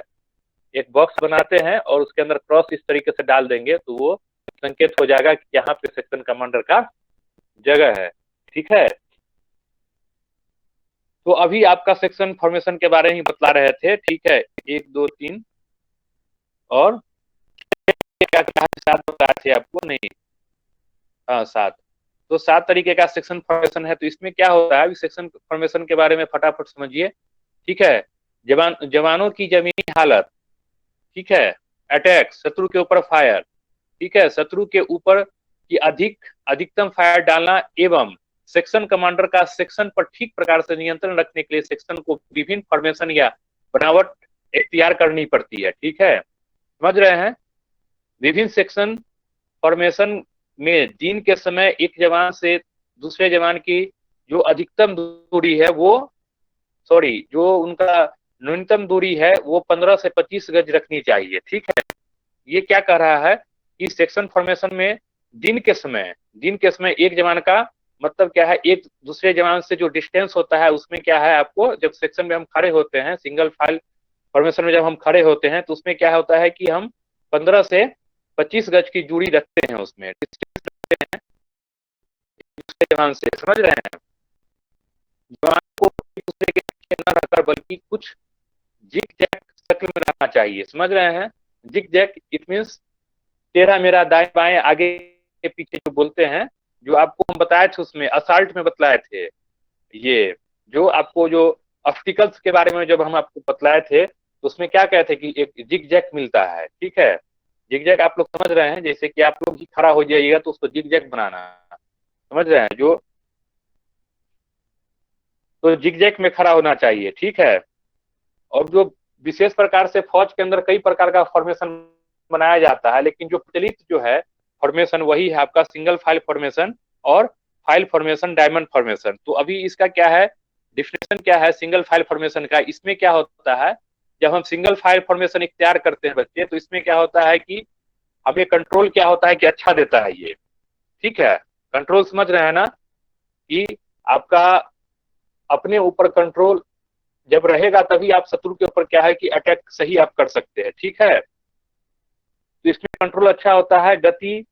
एक बॉक्स बनाते हैं और उसके अंदर क्रॉस इस तरीके से डाल देंगे तो वो संकेत हो जाएगा कि यहाँ पे सेक्शन कमांडर का जगह है। ठीक है, तो अभी आपका सेक्शन फॉर्मेशन के बारे में बतला रहे थे। ठीक है, 1 2 3 और क्या क्या 7 बताए थे आपको, नहीं हाँ 7, तो 7 तरीके का सेक्शन फॉर्मेशन है। तो इसमें क्या होता है, सेक्शन फॉर्मेशन के बारे में फटाफट समझिए। ठीक है, जवानों की जमीनी हालत, ठीक है, अटैक, शत्रु के ऊपर फायर, ठीक है, शत्रु के ऊपर की अधिकतम फायर डालना, एवं सेक्शन कमांडर का सेक्शन पर ठीक प्रकार से नियंत्रण रखने के लिए सेक्शन को विभिन्न फॉर्मेशन या बनावट इख्तियार करनी पड़ती है। ठीक है, समझ रहे हैं, विभिन्न सेक्शन फॉर्मेशन में दिन के समय एक जवान से दूसरे जवान की जो अधिकतम दूरी है वो जो उनका न्यूनतम दूरी है वो 15 से 25 गज रखनी चाहिए। ठीक है, ये क्या कह रहा है कि सेक्शन फॉर्मेशन में दिन के समय एक जवान का मतलब क्या है, एक दूसरे जवान से जो डिस्टेंस होता है उसमें क्या है, आपको जब सेक्शन में हम खड़े होते हैं, सिंगल फाइल फॉर्मेशन में जब हम खड़े होते हैं तो उसमें क्या होता है कि हम 15 से 25 गज की दूरी रखते हैं, उसमें डिस्टेंस रखते हैं दूसरे जवान से। समझ रहे हैं, जवान को एक दूसरे के पीछे न रहकर बल्कि कुछ जिग जैग शक्ल में रहना चाहिए। समझ रहे हैं, जिग जैग इट मीन्स तेरा मेरा दाएं बाएं आगे के पीछे जो बोलते हैं, जो आपको हम बताए थे उसमें असाल्ट में बतलाए थे, ये जो आपको जो ऑप्टिकल्स के बारे में जब हम आपको बतलाए थे तो उसमें क्या कहते हैं कि एक जिग जैग मिलता है। ठीक है, जिग जैग आप लोग समझ रहे हैं, जैसे कि आप लोग ही खड़ा हो जाइएगा तो उसको जिग जैग बनाना, समझ रहे हैं, जो तो जिग जैग में खड़ा होना चाहिए। ठीक है, और जो विशेष प्रकार से फौज के अंदर कई प्रकार का फॉर्मेशन बनाया जाता है, लेकिन जो प्रचलित जो है फॉर्मेशन वही है आपका सिंगल फाइल फॉर्मेशन और फाइल फॉर्मेशन, डायमंड फॉर्मेशन। तो अभी इसका क्या है, डिफिनेशन क्या है सिंगल फाइल फॉर्मेशन का। इसमें क्या होता है, जब हम सिंगल फाइल फॉर्मेशन इख्तियार करते हैं बच्चे, तो इसमें क्या होता है कि हमें कंट्रोल क्या होता है कि अच्छा देता है ये। ठीक है, कंट्रोल समझ रहे हैं ना, कि आपका अपने ऊपर कंट्रोल जब रहेगा तभी आप शत्रु के ऊपर क्या है कि अटैक सही आप कर सकते हैं। ठीक है, तो इसमें कंट्रोल अच्छा होता है, गति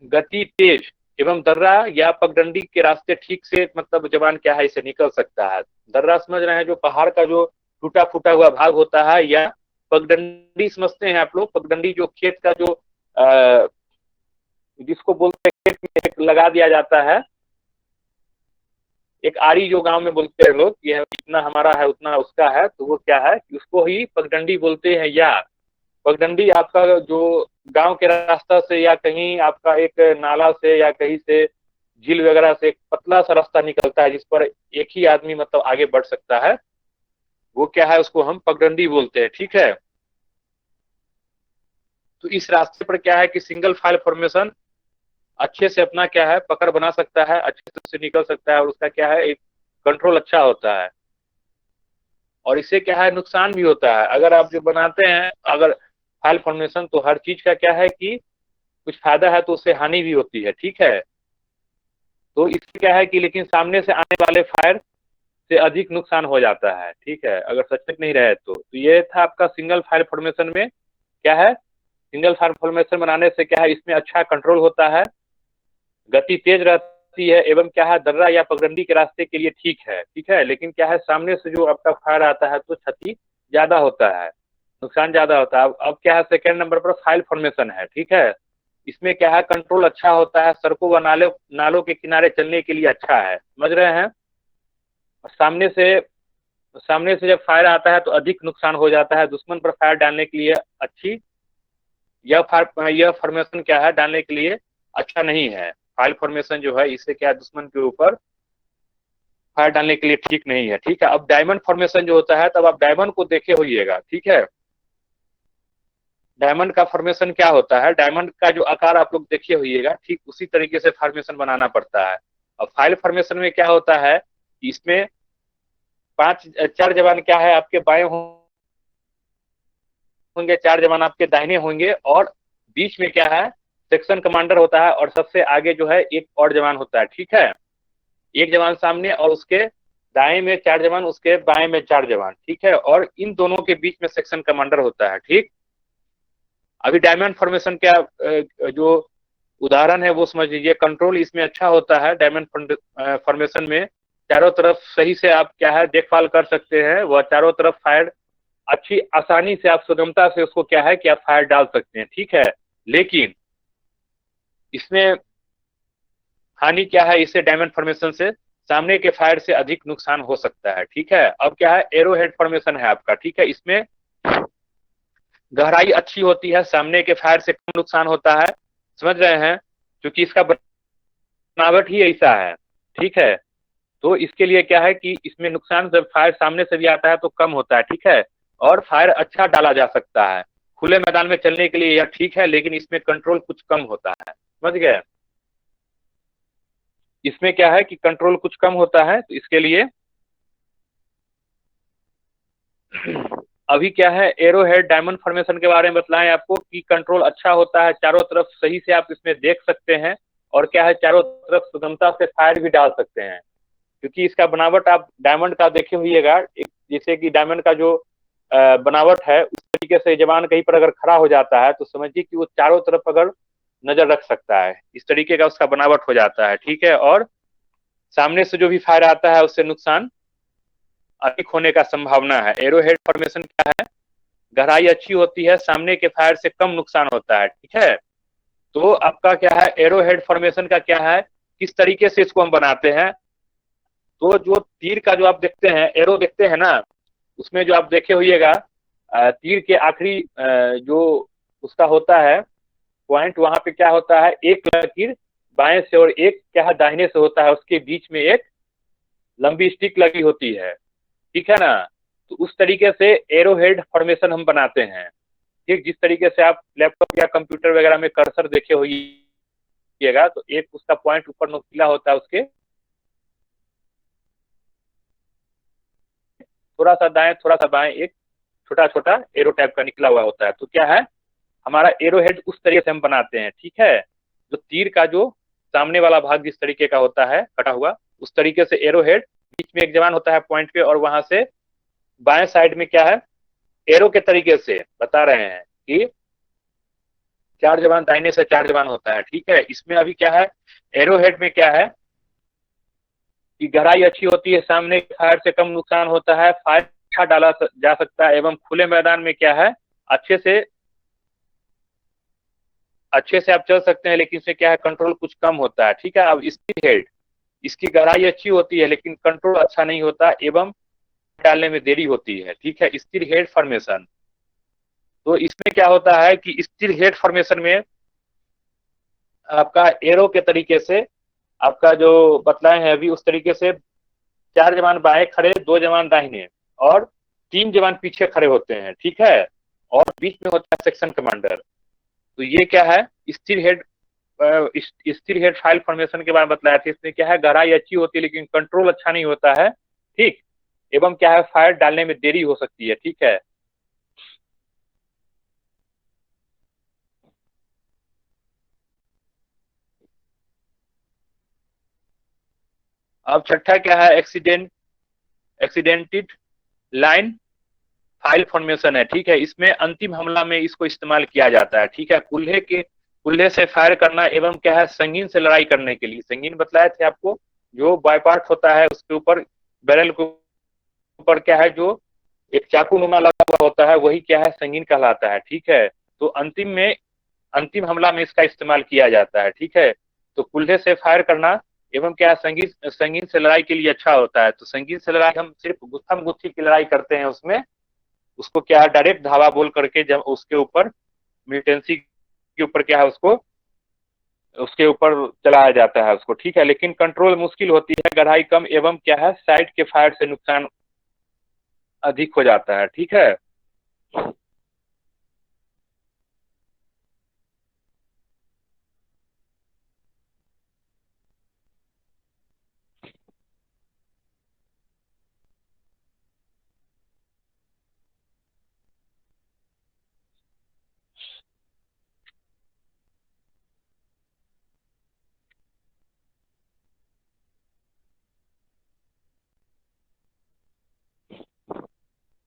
गति तेज एवं दर्रा या पगडंडी के रास्ते ठीक से मतलब जवान क्या है इसे निकल सकता है। दर्रा समझ रहे हैं, जो पहाड़ का जो टूटा फूटा हुआ भाग होता है, या पगडंडी समझते हैं आप लोग, पगडंडी जो खेत का जो जिसको बोलते हैं खेत में लगा दिया जाता है, एक आरी जो गांव में बोलते हैं लोग, ये इतना हमारा है उतना उसका है, तो वो क्या है कि उसको ही पगडंडी बोलते हैं। या पगडंडी आपका जो गांव के रास्ता से या कहीं आपका एक नाला से या कहीं से झील वगैरह से एक पतला सा रास्ता निकलता है जिस पर एक ही आदमी मतलब आगे बढ़ सकता है, वो क्या है उसको हम पगडंडी बोलते हैं। ठीक है, तो इस रास्ते पर क्या है कि सिंगल फाइल फॉर्मेशन अच्छे से अपना क्या है पकड़ बना सकता है, अच्छे से निकल सकता है, और उसका क्या है एक कंट्रोल अच्छा होता है। और इससे क्या है नुकसान भी होता है, अगर आप जो बनाते हैं अगर फाइल फॉर्मेशन, तो हर चीज का क्या है कि कुछ फायदा है तो उससे हानि भी होती है। ठीक है, तो इससे क्या है कि लेकिन सामने से आने वाले फायर से अधिक नुकसान हो जाता है। ठीक है, अगर सचेत नहीं रहे तो ये था आपका सिंगल फाइल फॉर्मेशन में क्या है, सिंगल फाइल फॉर्मेशन बनाने से क्या है इसमें अच्छा कंट्रोल होता है, गति तेज रहती है, एवं क्या है दर्रा या पगडंडी के रास्ते के लिए ठीक है। ठीक है, लेकिन क्या है सामने से जो आपका फायर आता है तो क्षति ज्यादा होता है, नुकसान ज्यादा होता है। अब क्या है सेकंड नंबर पर फाइल फॉर्मेशन है। ठीक है, इसमें क्या है कंट्रोल अच्छा होता है, सड़कों व नालों के किनारे चलने के लिए अच्छा है। समझ रहे हैं, सामने से जब फायर आता है तो अधिक नुकसान हो जाता है, दुश्मन पर फायर डालने के लिए अच्छी यह फॉर्मेशन क्या है डालने के लिए अच्छा नहीं है। फाइल फॉर्मेशन जो है इससे क्या दुश्मन के ऊपर फायर डालने के लिए ठीक नहीं है। ठीक है, अब डायमंड फॉर्मेशन जो होता है, तब आप डायमंड को देखे होइएगा। ठीक है, डायमंड का फॉर्मेशन क्या होता है, डायमंड का जो आकार आप लोग देखे होइएगा, ठीक उसी तरीके से फॉर्मेशन बनाना पड़ता है। अब फाइल फॉर्मेशन में क्या होता है, इसमें चार जवान क्या है आपके बाएं होंगे, चार जवान आपके दाहिने होंगे, और बीच में क्या है सेक्शन कमांडर होता है, और सबसे आगे जो है एक और जवान होता है। ठीक है, एक जवान सामने और उसके दाएं में चार जवान, उसके बाएं में चार जवान। ठीक है, और इन दोनों के बीच में सेक्शन कमांडर होता है। ठीक, अभी डायमंड फॉर्मेशन क्या जो उदाहरण है वो समझ लीजिए। कंट्रोल इसमें अच्छा होता है डायमंड फॉर्मेशन में, चारों तरफ सही से आप क्या है देखभाल कर सकते हैं, वह चारों तरफ फायर अच्छी आसानी से आप सुगमता से उसको क्या है कि आप फायर डाल सकते हैं। ठीक है, लेकिन इसमें हानि क्या है, इससे डायमंड फॉर्मेशन से सामने के फायर से अधिक नुकसान हो सकता है। ठीक है, अब क्या है एरो हेड फॉर्मेशन है आपका। ठीक है, इसमें गहराई अच्छी होती है, सामने के फायर से कम नुकसान होता है। समझ रहे हैं, क्योंकि इसका बनावट ही ऐसा है। ठीक है, तो इसके लिए क्या है कि इसमें नुकसान जब फायर सामने से भी आता है तो कम होता है। ठीक है, और फायर अच्छा डाला जा सकता है, खुले मैदान में चलने के लिए यह ठीक है, लेकिन इसमें कंट्रोल कुछ कम होता है। समझ गए, इसमें क्या है कि कंट्रोल कुछ कम होता है, तो इसके लिए अभी क्या है, एरो हेड डायमंड फॉर्मेशन के बारे में बतलाएं आपको कि कंट्रोल अच्छा होता है, चारों तरफ सही से आप इसमें देख सकते हैं, और क्या है, चारों तरफ सुगमता से फायर भी डाल सकते हैं, क्योंकि इसका बनावट आप डायमंड का देखे होइएगा, जैसे कि डायमंड का जो बनावट है उस तरीके से जवान कहीं पर अगर खड़ा हो जाता है तो समझिए कि वो चारों तरफ अगर नजर रख सकता है, इस तरीके का उसका बनावट हो जाता है, ठीक है। और सामने से जो भी फायर आता है उससे नुकसान अधिक होने का संभावना है। एरो हेड फॉर्मेशन क्या है, गहराई अच्छी होती है, सामने के फायर से कम नुकसान होता है, ठीक है। तो आपका क्या है, एरो हेड फॉर्मेशन का क्या है, किस तरीके से इसको हम बनाते हैं, तो जो तीर का जो आप देखते हैं, एरो देखते हैं ना, उसमें जो आप देखे होइएगा, तीर के आखिरी जो उसका होता है पॉइंट, वहां पे क्या होता है, एक लकीर बाएं से और एक क्या है दाहिने से होता है, उसके बीच में एक लंबी स्टिक लगी होती है, ठीक है ना। तो उस तरीके से एरो हेड फॉर्मेशन हम बनाते हैं, ठीक। जिस तरीके से आप लैपटॉप या कंप्यूटर वगैरह में कर्सर देखे होइएगा, तो एक उसका पॉइंट ऊपर नुकीला होता है, उसके थोड़ा सा दाएं थोड़ा सा बाएं एक छोटा छोटा एरो टाइप का निकला हुआ होता है। तो क्या है, हमारा एरो हेड उस तरीके से हम बनाते हैं, ठीक है। जो तीर का जो सामने वाला भाग जिस तरीके का होता है कटा हुआ, उस तरीके से एरो हेड, बीच में एक जवान होता है पॉइंट पे, और वहां से बाएं साइड में क्या है, एरो के तरीके से बता रहे हैं कि चार जवान दाहिने से चार जवान होता है, ठीक है। इसमें अभी क्या है, एरो हेड में क्या है कि गहराई अच्छी होती है, सामने फायर से कम नुकसान होता है, फायर अच्छा डाला जा सकता है, एवं खुले मैदान में क्या है, अच्छे से अच्छे से आप चल सकते हैं, लेकिन इससे क्या है, कंट्रोल कुछ कम होता है, ठीक है। अब स्पीड हेड, इसकी गहराई अच्छी होती है लेकिन कंट्रोल अच्छा नहीं होता, एवं डालने में देरी होती है, ठीक है। स्थिर हेड फॉर्मेशन, तो इसमें क्या होता है कि स्थिर हेड फॉर्मेशन में आपका एरो के तरीके से आपका जो बतलाए हैं अभी, उस तरीके से चार जवान बाएं खड़े, दो जवान दाहिने, और तीन जवान पीछे खड़े होते हैं, ठीक है। और बीच में होता है सेक्शन कमांडर। तो ये क्या है, स्थिर हेड स्थिर हेड फाइल फॉर्मेशन के बारे में बतलाया था। इसमें क्या है, गहराई अच्छी होती है लेकिन कंट्रोल अच्छा नहीं होता है, ठीक। एवं क्या है, फायर डालने में देरी हो सकती है, ठीक है। अब छठा क्या है, एक्सीडेंटेड लाइन फाइल फॉर्मेशन है, ठीक है। इसमें अंतिम हमला में इसको इस्तेमाल किया जाता है, ठीक है। कुल्हे से फायर करना, एवं क्या है, संगीन से लड़ाई करने के लिए, संगीन बतलाए थे आपको, जो बायपार्ट होता है उसके ऊपर, बैरल के ऊपर क्या है, जो एक चाकू नुमा लगा हुआ होता है, वही क्या है, संगीन कहलाता है, ठीक है। तो अंतिम हमला में इसका इस्तेमाल किया जाता है, ठीक है। तो कुल्हे से फायर करना एवं क्या है, संगीन संगीन से लड़ाई के लिए अच्छा होता है। तो संगीन से लड़ाई हम सिर्फ गुत्थम गुत्थी की लड़ाई करते हैं, उसमें उसको क्या है, डायरेक्ट धावा बोल करके जब उसके ऊपर मिलिटेंसी के ऊपर क्या है, उसको उसके ऊपर चलाया जाता है उसको, ठीक है। लेकिन कंट्रोल मुश्किल होती है, गहराई कम, एवं क्या है, साइड के फायर से नुकसान अधिक हो जाता है, ठीक है।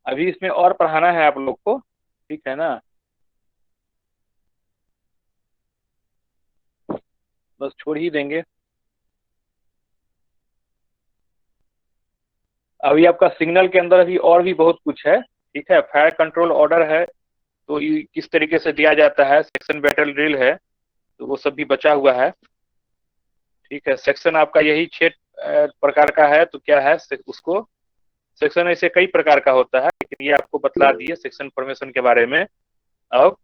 अभी इसमें और पढ़ाना है आप लोग को, ठीक है ना, बस छोड़ ही देंगे। अभी आपका सिग्नल के अंदर अभी और भी बहुत कुछ है, ठीक है। फायर कंट्रोल ऑर्डर है, तो ये किस तरीके से दिया जाता है, सेक्शन बैटल ड्रिल है, तो वो सब भी बचा हुआ है, ठीक है। सेक्शन आपका यही 6 प्रकार का है, तो क्या है, उसको सेक्शन ऐसे कई प्रकार का होता है, लेकिन ये आपको बतला दिए सेक्शन फॉर्मेशन के बारे में। अब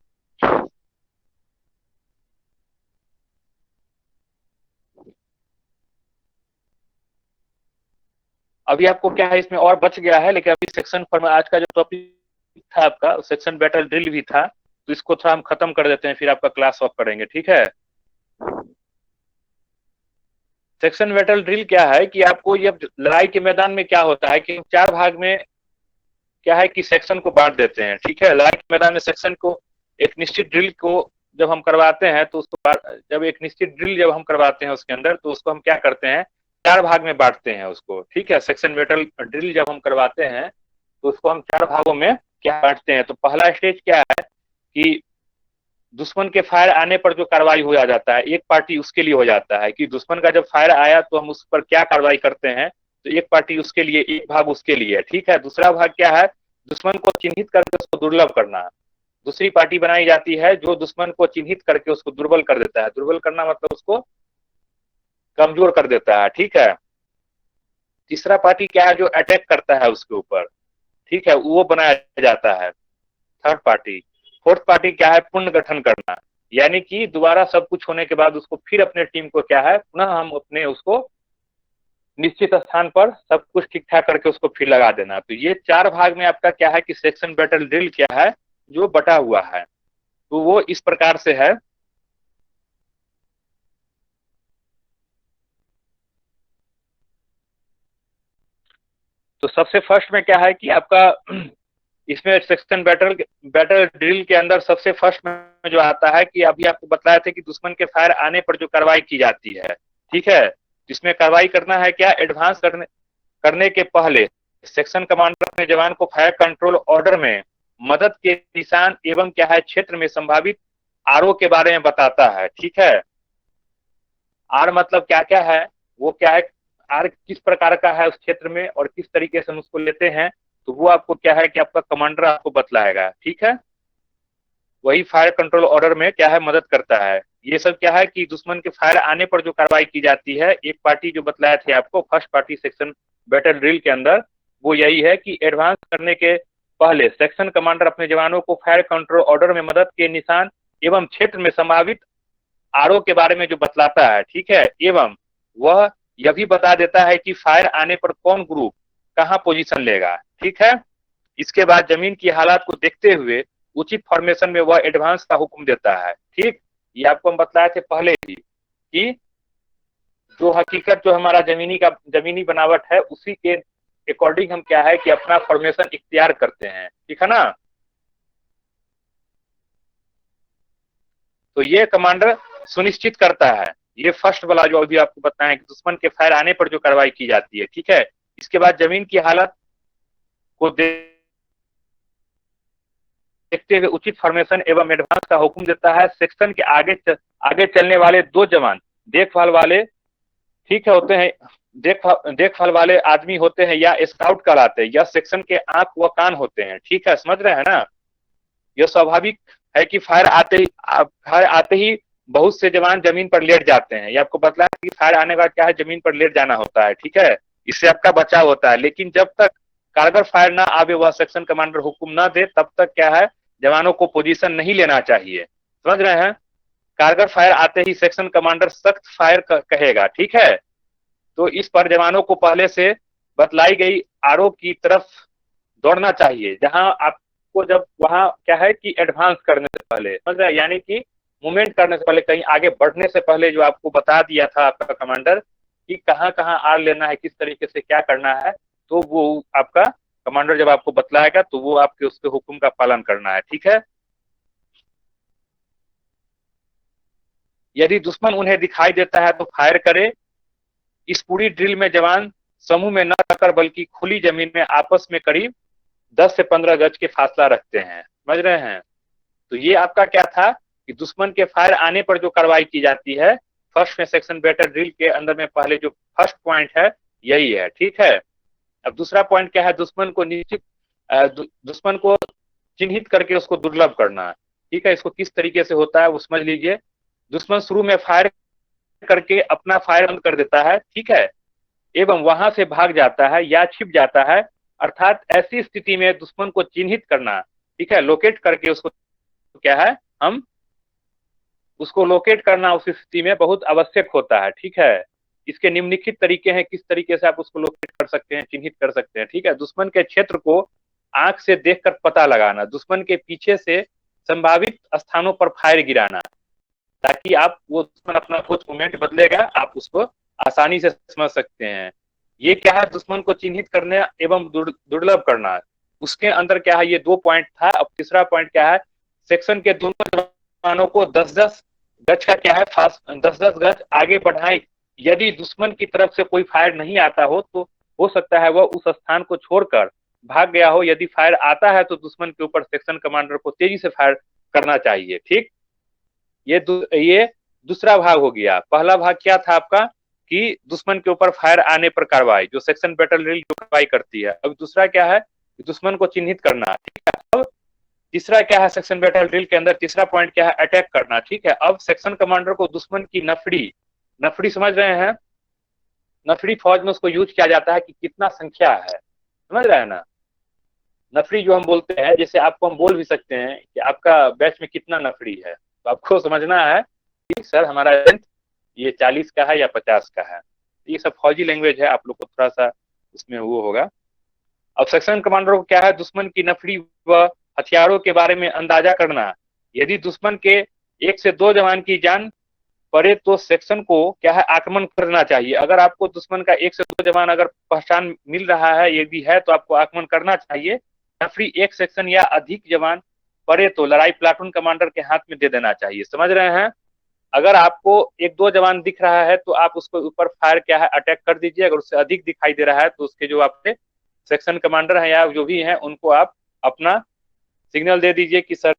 अभी आपको क्या है, इसमें और बच गया है, लेकिन अभी सेक्शन फॉर्म आज का जो टॉपिक था आपका, सेक्शन बैटल ड्रिल भी था, तो इसको थोड़ा हम खत्म कर देते हैं, फिर आपका क्लास ऑफ करेंगे, ठीक है। सेक्शन बैटल ड्रिल क्या है कि आपको ये लड़ाई के मैदान में क्या होता है कि चार भाग में क्या है कि सेक्शन को बांट देते हैं। ठीक है, लड़ाई के मैदान में सेक्शन को एक निश्चित ड्रिल को जब हम करवाते हैं तो उसको जब एक निश्चित ड्रिल जब हम करवाते हैं उसके अंदर, तो उसको हम क्या करते हैं, 4 भाग में बांटते हैं उसको। ठीक है, सेक्शन बैटल ड्रिल जब हम करवाते हैं तो उसको हम 4 भागों में क्या बांटते हैं। तो पहला स्टेज क्या है कि दुश्मन के फायर आने पर जो कार्रवाई हो जाता है, एक पार्टी उसके लिए हो जाता है कि दुश्मन का जब फायर आया तो हम उस पर क्या कार्रवाई करते हैं। तो एक पार्टी उसके लिए, एक भाग उसके लिए। ठीक है, दूसरा भाग क्या है, दुश्मन को चिन्हित करके उसको दुर्लभ करना। दूसरी पार्टी बनाई जाती है जो दुश्मन को चिन्हित करके उसको दुर्बल कर देता है। दुर्बल करना मतलब उसको कमजोर कर देता है। ठीक है, तीसरा पार्टी क्या है, जो अटैक करता है उसके ऊपर। ठीक है, वो बनाया जाता है थर्ड पार्टी। फोर्थ पार्टी क्या है, पुनर्गठन करना, यानी कि दोबारा सब कुछ होने के बाद उसको फिर अपने टीम को क्या है, पुनः हम अपने उसको निश्चित स्थान पर सब कुछ ठीक ठाक करके उसको फिर लगा देना। तो ये 4 भाग में आपका क्या है कि सेक्शन बैटल ड्रिल क्या है, जो बटा हुआ है। तो वो इस प्रकार से है। तो सबसे फर्स्ट में क्या है कि आपका इसमें सेक्शन बैटल ड्रिल के अंदर सबसे फर्स्ट में जो आता है कि अभी आपको बताया था कि दुश्मन के फायर आने पर जो कार्रवाई की जाती है। ठीक है, इसमें कार्रवाई करना है क्या, एडवांस करने के पहले सेक्शन कमांडर अपने जवान को फायर कंट्रोल ऑर्डर में मदद के निशान एवं क्या है क्षेत्र में संभावित आरओ के बारे में बताता है। ठीक है, आर मतलब क्या क्या है, वो क्या है, आर किस प्रकार का है उस क्षेत्र में और किस तरीके से हम उसको लेते हैं, तो वो आपको क्या है कि आपका कमांडर आपको बतलाएगा। ठीक है, वही फायर कंट्रोल ऑर्डर में क्या है मदद करता है। ये सब क्या है कि दुश्मन के फायर आने पर जो कार्रवाई की जाती है, एक पार्टी जो बतलाया थे आपको first party section battle drill के अंदर, वो यही है कि एडवांस करने के पहले सेक्शन कमांडर अपने जवानों को फायर कंट्रोल ऑर्डर में मदद के निशान एवं क्षेत्र में संभावित आरओ के बारे में जो बतलाता है। ठीक है, एवं वह यह भी बता देता है कि फायर आने पर कौन ग्रुप कहां पोजीशन लेगा। ठीक है, इसके बाद जमीन की हालात को देखते हुए उचित फॉर्मेशन में वह एडवांस का हुक्म देता है। ठीक, ये आपको हम बतलाए थे पहले ही कि जो हकीकत जो हमारा जमीनी बनावट है उसी के अकॉर्डिंग हम क्या है कि अपना फॉर्मेशन इख्तियार करते हैं। ठीक है ना, तो ये कमांडर सुनिश्चित करता है, ये फर्स्ट वाला जो अभी आपको बताएं कि दुश्मन के फायर आने पर जो कार्रवाई की जाती है। ठीक है, इसके बाद जमीन की हालत को देखते हुए उचित फॉर्मेशन एवं एडवांस का हुक्म देता है। सेक्शन के आगे चलने वाले 2 जवान देखभाल वाले, ठीक है, होते हैं, देखभाल वाले आदमी होते हैं या स्काउट कहलाते हैं, या सेक्शन के आंख व कान होते हैं। ठीक है, समझ रहे हैं ना। यह स्वाभाविक है कि फायर आते ही बहुत से जवान जमीन पर लेट जाते हैं। ये आपको बतलाया कि फायर आने के बाद क्या है, जमीन पर लेट जाना होता है। ठीक है, इससे आपका बचाव होता है। लेकिन जब तक कारगर फायर ना आवे, वह सेक्शन कमांडर हुक्म ना दे, तब तक क्या है, जवानों को पोजीशन नहीं लेना चाहिए। समझ रहे हैं, कारगर फायर आते ही सेक्शन कमांडर सख्त फायर कहेगा। ठीक है, तो इस पर जवानों को पहले से बतलाई गई आरओ की तरफ दौड़ना चाहिए, जहां आपको जब वहां क्या है कि एडवांस करने से पहले, समझ रहे हैं, यानी कि मूवमेंट करने से पहले, कहीं आगे बढ़ने से पहले जो आपको बता दिया था आपका कमांडर कि कहां कहां आर लेना है, किस तरीके से क्या करना है, तो वो आपका कमांडर जब आपको बतलाएगा तो वो आपके उसके हुक्म का पालन करना है। ठीक है, यदि दुश्मन उन्हें दिखाई देता है तो फायर करे। इस पूरी ड्रिल में जवान समूह में न रहकर बल्कि खुली जमीन में आपस में करीब 10 से 15 गज के फासला रखते हैं। समझ रहे हैं, तो ये आपका क्या था कि दुश्मन के फायर आने पर जो कार्रवाई की जाती है फर्स्ट में सेक्शन बैटल ड्रिल के अंदर में पहले जो फर्स्ट पॉइंट है यही है। ठीक है, अब दूसरा पॉइंट क्या है, दुश्मन को चिन्हित करके उसको दुर्लभ करना। ठीक है, इसको किस तरीके से होता है वो समझ लीजिए। दुश्मन शुरू में फायर करके अपना फायर बंद कर देता है। ठीक है, एवं वहां से भाग जाता है या छिप जाता है। अर्थात ऐसी स्थिति में दुश्मन को चिन्हित करना, ठीक है, लोकेट करके उसको क्या है, हम उसको लोकेट करना उस स्थिति में बहुत आवश्यक होता है। ठीक है, इसके निम्नलिखित तरीके हैं किस तरीके से आप उसको लोकेट कर सकते हैं, चिन्हित कर सकते हैं। ठीक है, दुश्मन के क्षेत्र को आंख से देखकर पता लगाना, दुश्मन के पीछे से संभावित स्थानों पर फायर गिराना, ताकि आप वो दुश्मन अपना कुछ मूवमेंट बदलेगा, आप उसको आसानी से समझ सकते हैं। ये क्या है, दुश्मन को चिन्हित करने एवं दुर्लभ करना। उसके अंदर क्या है, ये 2 पॉइंट था। अब तीसरा पॉइंट क्या है, सेक्शन के दोनों जवानों को 10-10 गज का क्या है, 10-10 गज आगे बढ़ाएं। यदि दुश्मन की तरफ से कोई फायर नहीं आता हो तो हो सकता है वह उस स्थान को छोड़कर भाग गया हो। यदि फायर आता है तो दुश्मन के ऊपर सेक्शन कमांडर को तेजी से फायर करना चाहिए। ठीक, ये दूसरा भाग हो गया। पहला भाग क्या था आपका कि दुश्मन के ऊपर फायर आने पर कार्रवाई, जो सेक्शन बैटल ड्रिल जो कार्रवाई करती है। अब दूसरा क्या है, दुश्मन को चिन्हित करना। ठीक है, अब तीसरा क्या है सेक्शन बैटल ड्रिल के अंदर, तीसरा पॉइंट क्या है, अटैक करना। ठीक है, अब सेक्शन कमांडर को दुश्मन की नफरी, नफरी समझ रहे हैं, नफरी फौज में उसको यूज किया जाता है कि कितना संख्या है, समझ रहे हैं ना। नफरी जो हम बोलते हैं, जैसे आपको हम बोल भी सकते हैं कि आपका बैच में कितना नफरी है, तो आपको समझना है कि सर हमारा ये 40 का है या 50 का है। ये सब फौजी लैंग्वेज है, आप लोग को थोड़ा सा इसमें वो होगा। अब सेक्शन कमांडर को क्या है, दुश्मन की नफरी व हथियारों के बारे में अंदाजा करना। यदि दुश्मन के 1 से 2 जवान की जान पड़े तो सेक्शन को क्या है, आक्रमण करना चाहिए। अगर आपको दुश्मन का 1 से 2 जवान अगर पहचान मिल रहा है, यदि है, तो आपको आक्रमण करना चाहिए। नफरी 1 सेक्शन या अधिक जवान पड़े तो लड़ाई प्लाटून कमांडर के हाथ में दे देना चाहिए। समझ रहे हैं, अगर आपको 1-2 जवान दिख रहा है तो आप उसको ऊपर फायर क्या है, अटैक कर दीजिए। अगर उससे अधिक दिखाई दे रहा है तो उसके जो आपके सेक्शन कमांडर हैं या जो भी हैं, उनको आप अपना सिग्नल दे दीजिए कि सर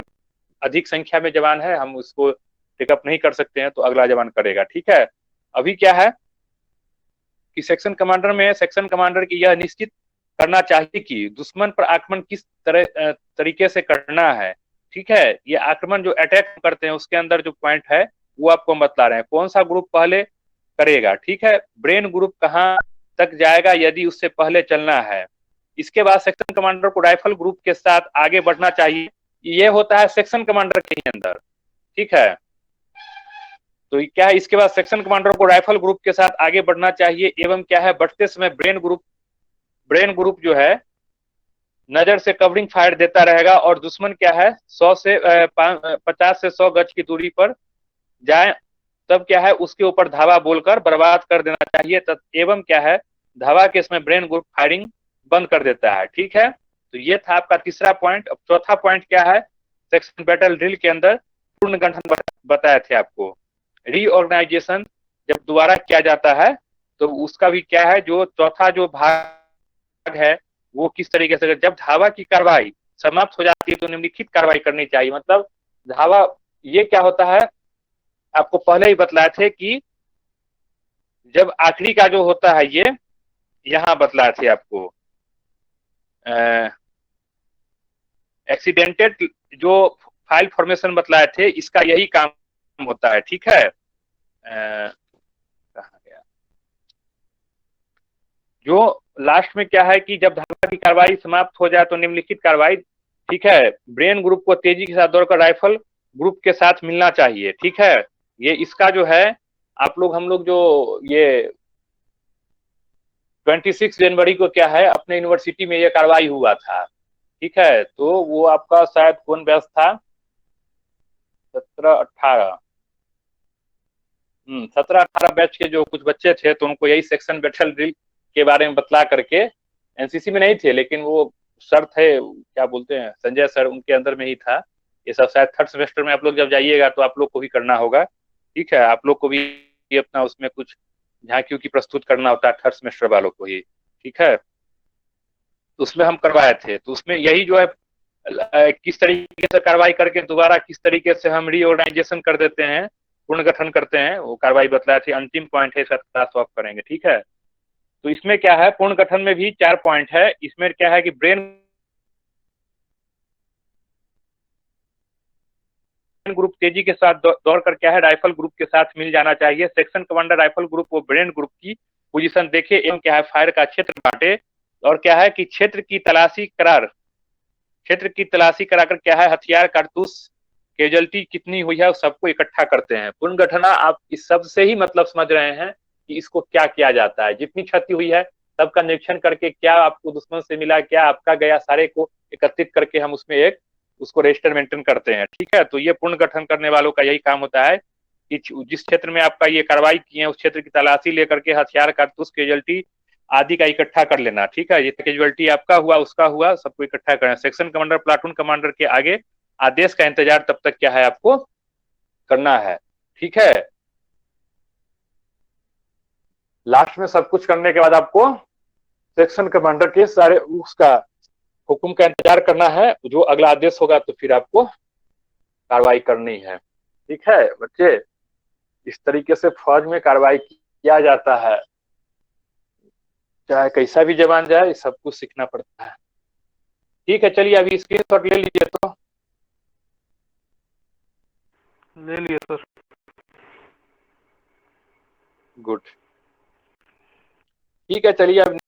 अधिक संख्या में जवान है, हम उसको टेकअप नहीं कर सकते हैं, तो अगला जवान करेगा। ठीक है, अभी क्या है कि सेक्शन कमांडर में सेक्शन कमांडर की यह निश्चित करना चाहिए कि दुश्मन पर आक्रमण किस तरीके से करना है। ठीक है, ये आक्रमण जो अटैक करते हैं उसके अंदर जो पॉइंट है वो आपको हम बतला रहे हैं। कौन सा ग्रुप पहले करेगा, ठीक है, ब्रेन ग्रुप कहाँ तक जाएगा यदि उससे पहले चलना है। इसके बाद सेक्शन कमांडर को राइफल ग्रुप के साथ आगे बढ़ना चाहिए। ये होता है सेक्शन कमांडर के ही अंदर। ठीक है, तो क्या है, इसके बाद सेक्शन कमांडर को राइफल ग्रुप के साथ आगे बढ़ना चाहिए एवं क्या है, बढ़ते समय ब्रेन ग्रुप जो है नजर से कवरिंग फायर देता रहेगा और दुश्मन क्या है 50 से 100 गज की दूरी पर जाए तब क्या है उसके ऊपर धावा बोलकर बर्बाद कर देना चाहिए। एवं क्या है, धावा के समय ब्रेन ग्रुप फायरिंग बंद कर देता है। ठीक है, तो ये था आपका तीसरा पॉइंट। अब चौथा पॉइंट क्या है, सेक्शन बैटल ड्रिल के अंदर पूर्ण गठन बताए थे आपको। रीऑर्गेनाइजेशन जब दोबारा किया जाता है तो उसका भी क्या है, जो चौथा जो भाग है वो किस तरीके से, जब धावा की कार्रवाई समाप्त हो जाती है तो निम्नलिखित कार्रवाई करनी चाहिए। मतलब धावा, ये क्या होता है, आपको पहले ही बतलाए थे कि जब आखिरी का जो होता है, ये यहां बतलाए थे आपको, एक्सीडेंटेड जो फाइल फॉर्मेशन बतलाए थे, इसका यही काम होता है। ठीक है, कहाँ गया, जो लास्ट में क्या है कि जब धावा की कार्रवाई समाप्त हो जाए तो निम्नलिखित कार्रवाई, ठीक है, ब्रेन ग्रुप को तेजी के साथ दौड़कर राइफल ग्रुप के साथ मिलना चाहिए। ठीक है, ये इसका जो है आप लोग, हम लोग जो ये 26 जनवरी को क्या है अपने यूनिवर्सिटी में ये कार्रवाई हुआ था। ठीक है, तो वो आपका शायद कौन बैच था, 17-18, 17-18 बैच के जो कुछ बच्चे थे, तो उनको यही सेक्शन बैटल ड्रिल के बारे में बतला करके, एनसीसी में नहीं थे लेकिन वो सर थे, क्या बोलते हैं, संजय सर, उनके अंदर में ही था ये सब। शायद 3rd सेमेस्टर में आप लोग जब जाइएगा तो आप लोग को भी करना होगा। ठीक है, आप लोग को भी अपना उसमें कुछ झांकियों की प्रस्तुत करना होता है 3rd सेमेस्टर वालों को ही। ठीक है, तो उसमें हम करवाए थे, तो उसमें यही जो है किस तरीके से कार्रवाई करके दोबारा किस तरीके से हम रीऑर्गेनाइजेशन कर देते हैं, पुनर्गठन करते हैं, वो कार्रवाई बतलाया थी। अंतिम पॉइंट है, इसका क्लास ऑफ करेंगे। ठीक है, तो इसमें क्या है, पूर्ण गठन में भी 4 पॉइंट है। इसमें क्या है कि ब्रेन ग्रुप तेजी के साथ दौड़कर क्या है राइफल ग्रुप के साथ मिल जाना चाहिए। सेक्शन कमांडर राइफल ग्रुप को ब्रेन ग्रुप की पोजीशन देखे एवं क्या है फायर का क्षेत्र बांटे और क्या है कि क्षेत्र की तलाशी कराकर क्या है हथियार कारतूस कैजुअलिटी कितनी हुई है सबको इकट्ठा करते हैं। पुनर्गठना, आप इस शब्द से ही मतलब समझ रहे हैं कि इसको क्या किया जाता है। जितनी क्षति हुई है सबका निरीक्षण करके क्या आपको दुश्मन से मिला, क्या आपका गया, सारे को एकत्रित करके हम उसमें एक उसको रजिस्टर मेंटेन करते हैं। ठीक है, तो ये पुनर्गठन करने वालों का यही काम होता है कि जिस क्षेत्र में आपका ये कार्रवाई किए हैं उस क्षेत्र की तलाशी लेकर के हथियार कारतूस कैजुअलिटी आदि का इकट्ठा कर लेना। ठीक है, ये कैजुअलिटी आपका हुआ, उसका हुआ, सबको इकट्ठा करना। सेक्शन कमांडर प्लाटून कमांडर के आगे आदेश का इंतजार तब तक क्या है आपको करना है। ठीक है, लास्ट में सब कुछ करने के बाद आपको सेक्शन कमांडर के सारे उसका हुक्म का इंतजार करना है। जो अगला आदेश होगा तो फिर आपको कार्रवाई करनी है। ठीक है बच्चे, इस तरीके से फौज में कार्रवाई किया जाता है। चाहे कैसा भी जवान जाए, सब कुछ सीखना पड़ता है। ठीक है, चलिए अभी स्क्रीनशॉट ले लीजिए तो। ले लिए सर। गुड, ठीक है, चलिए अब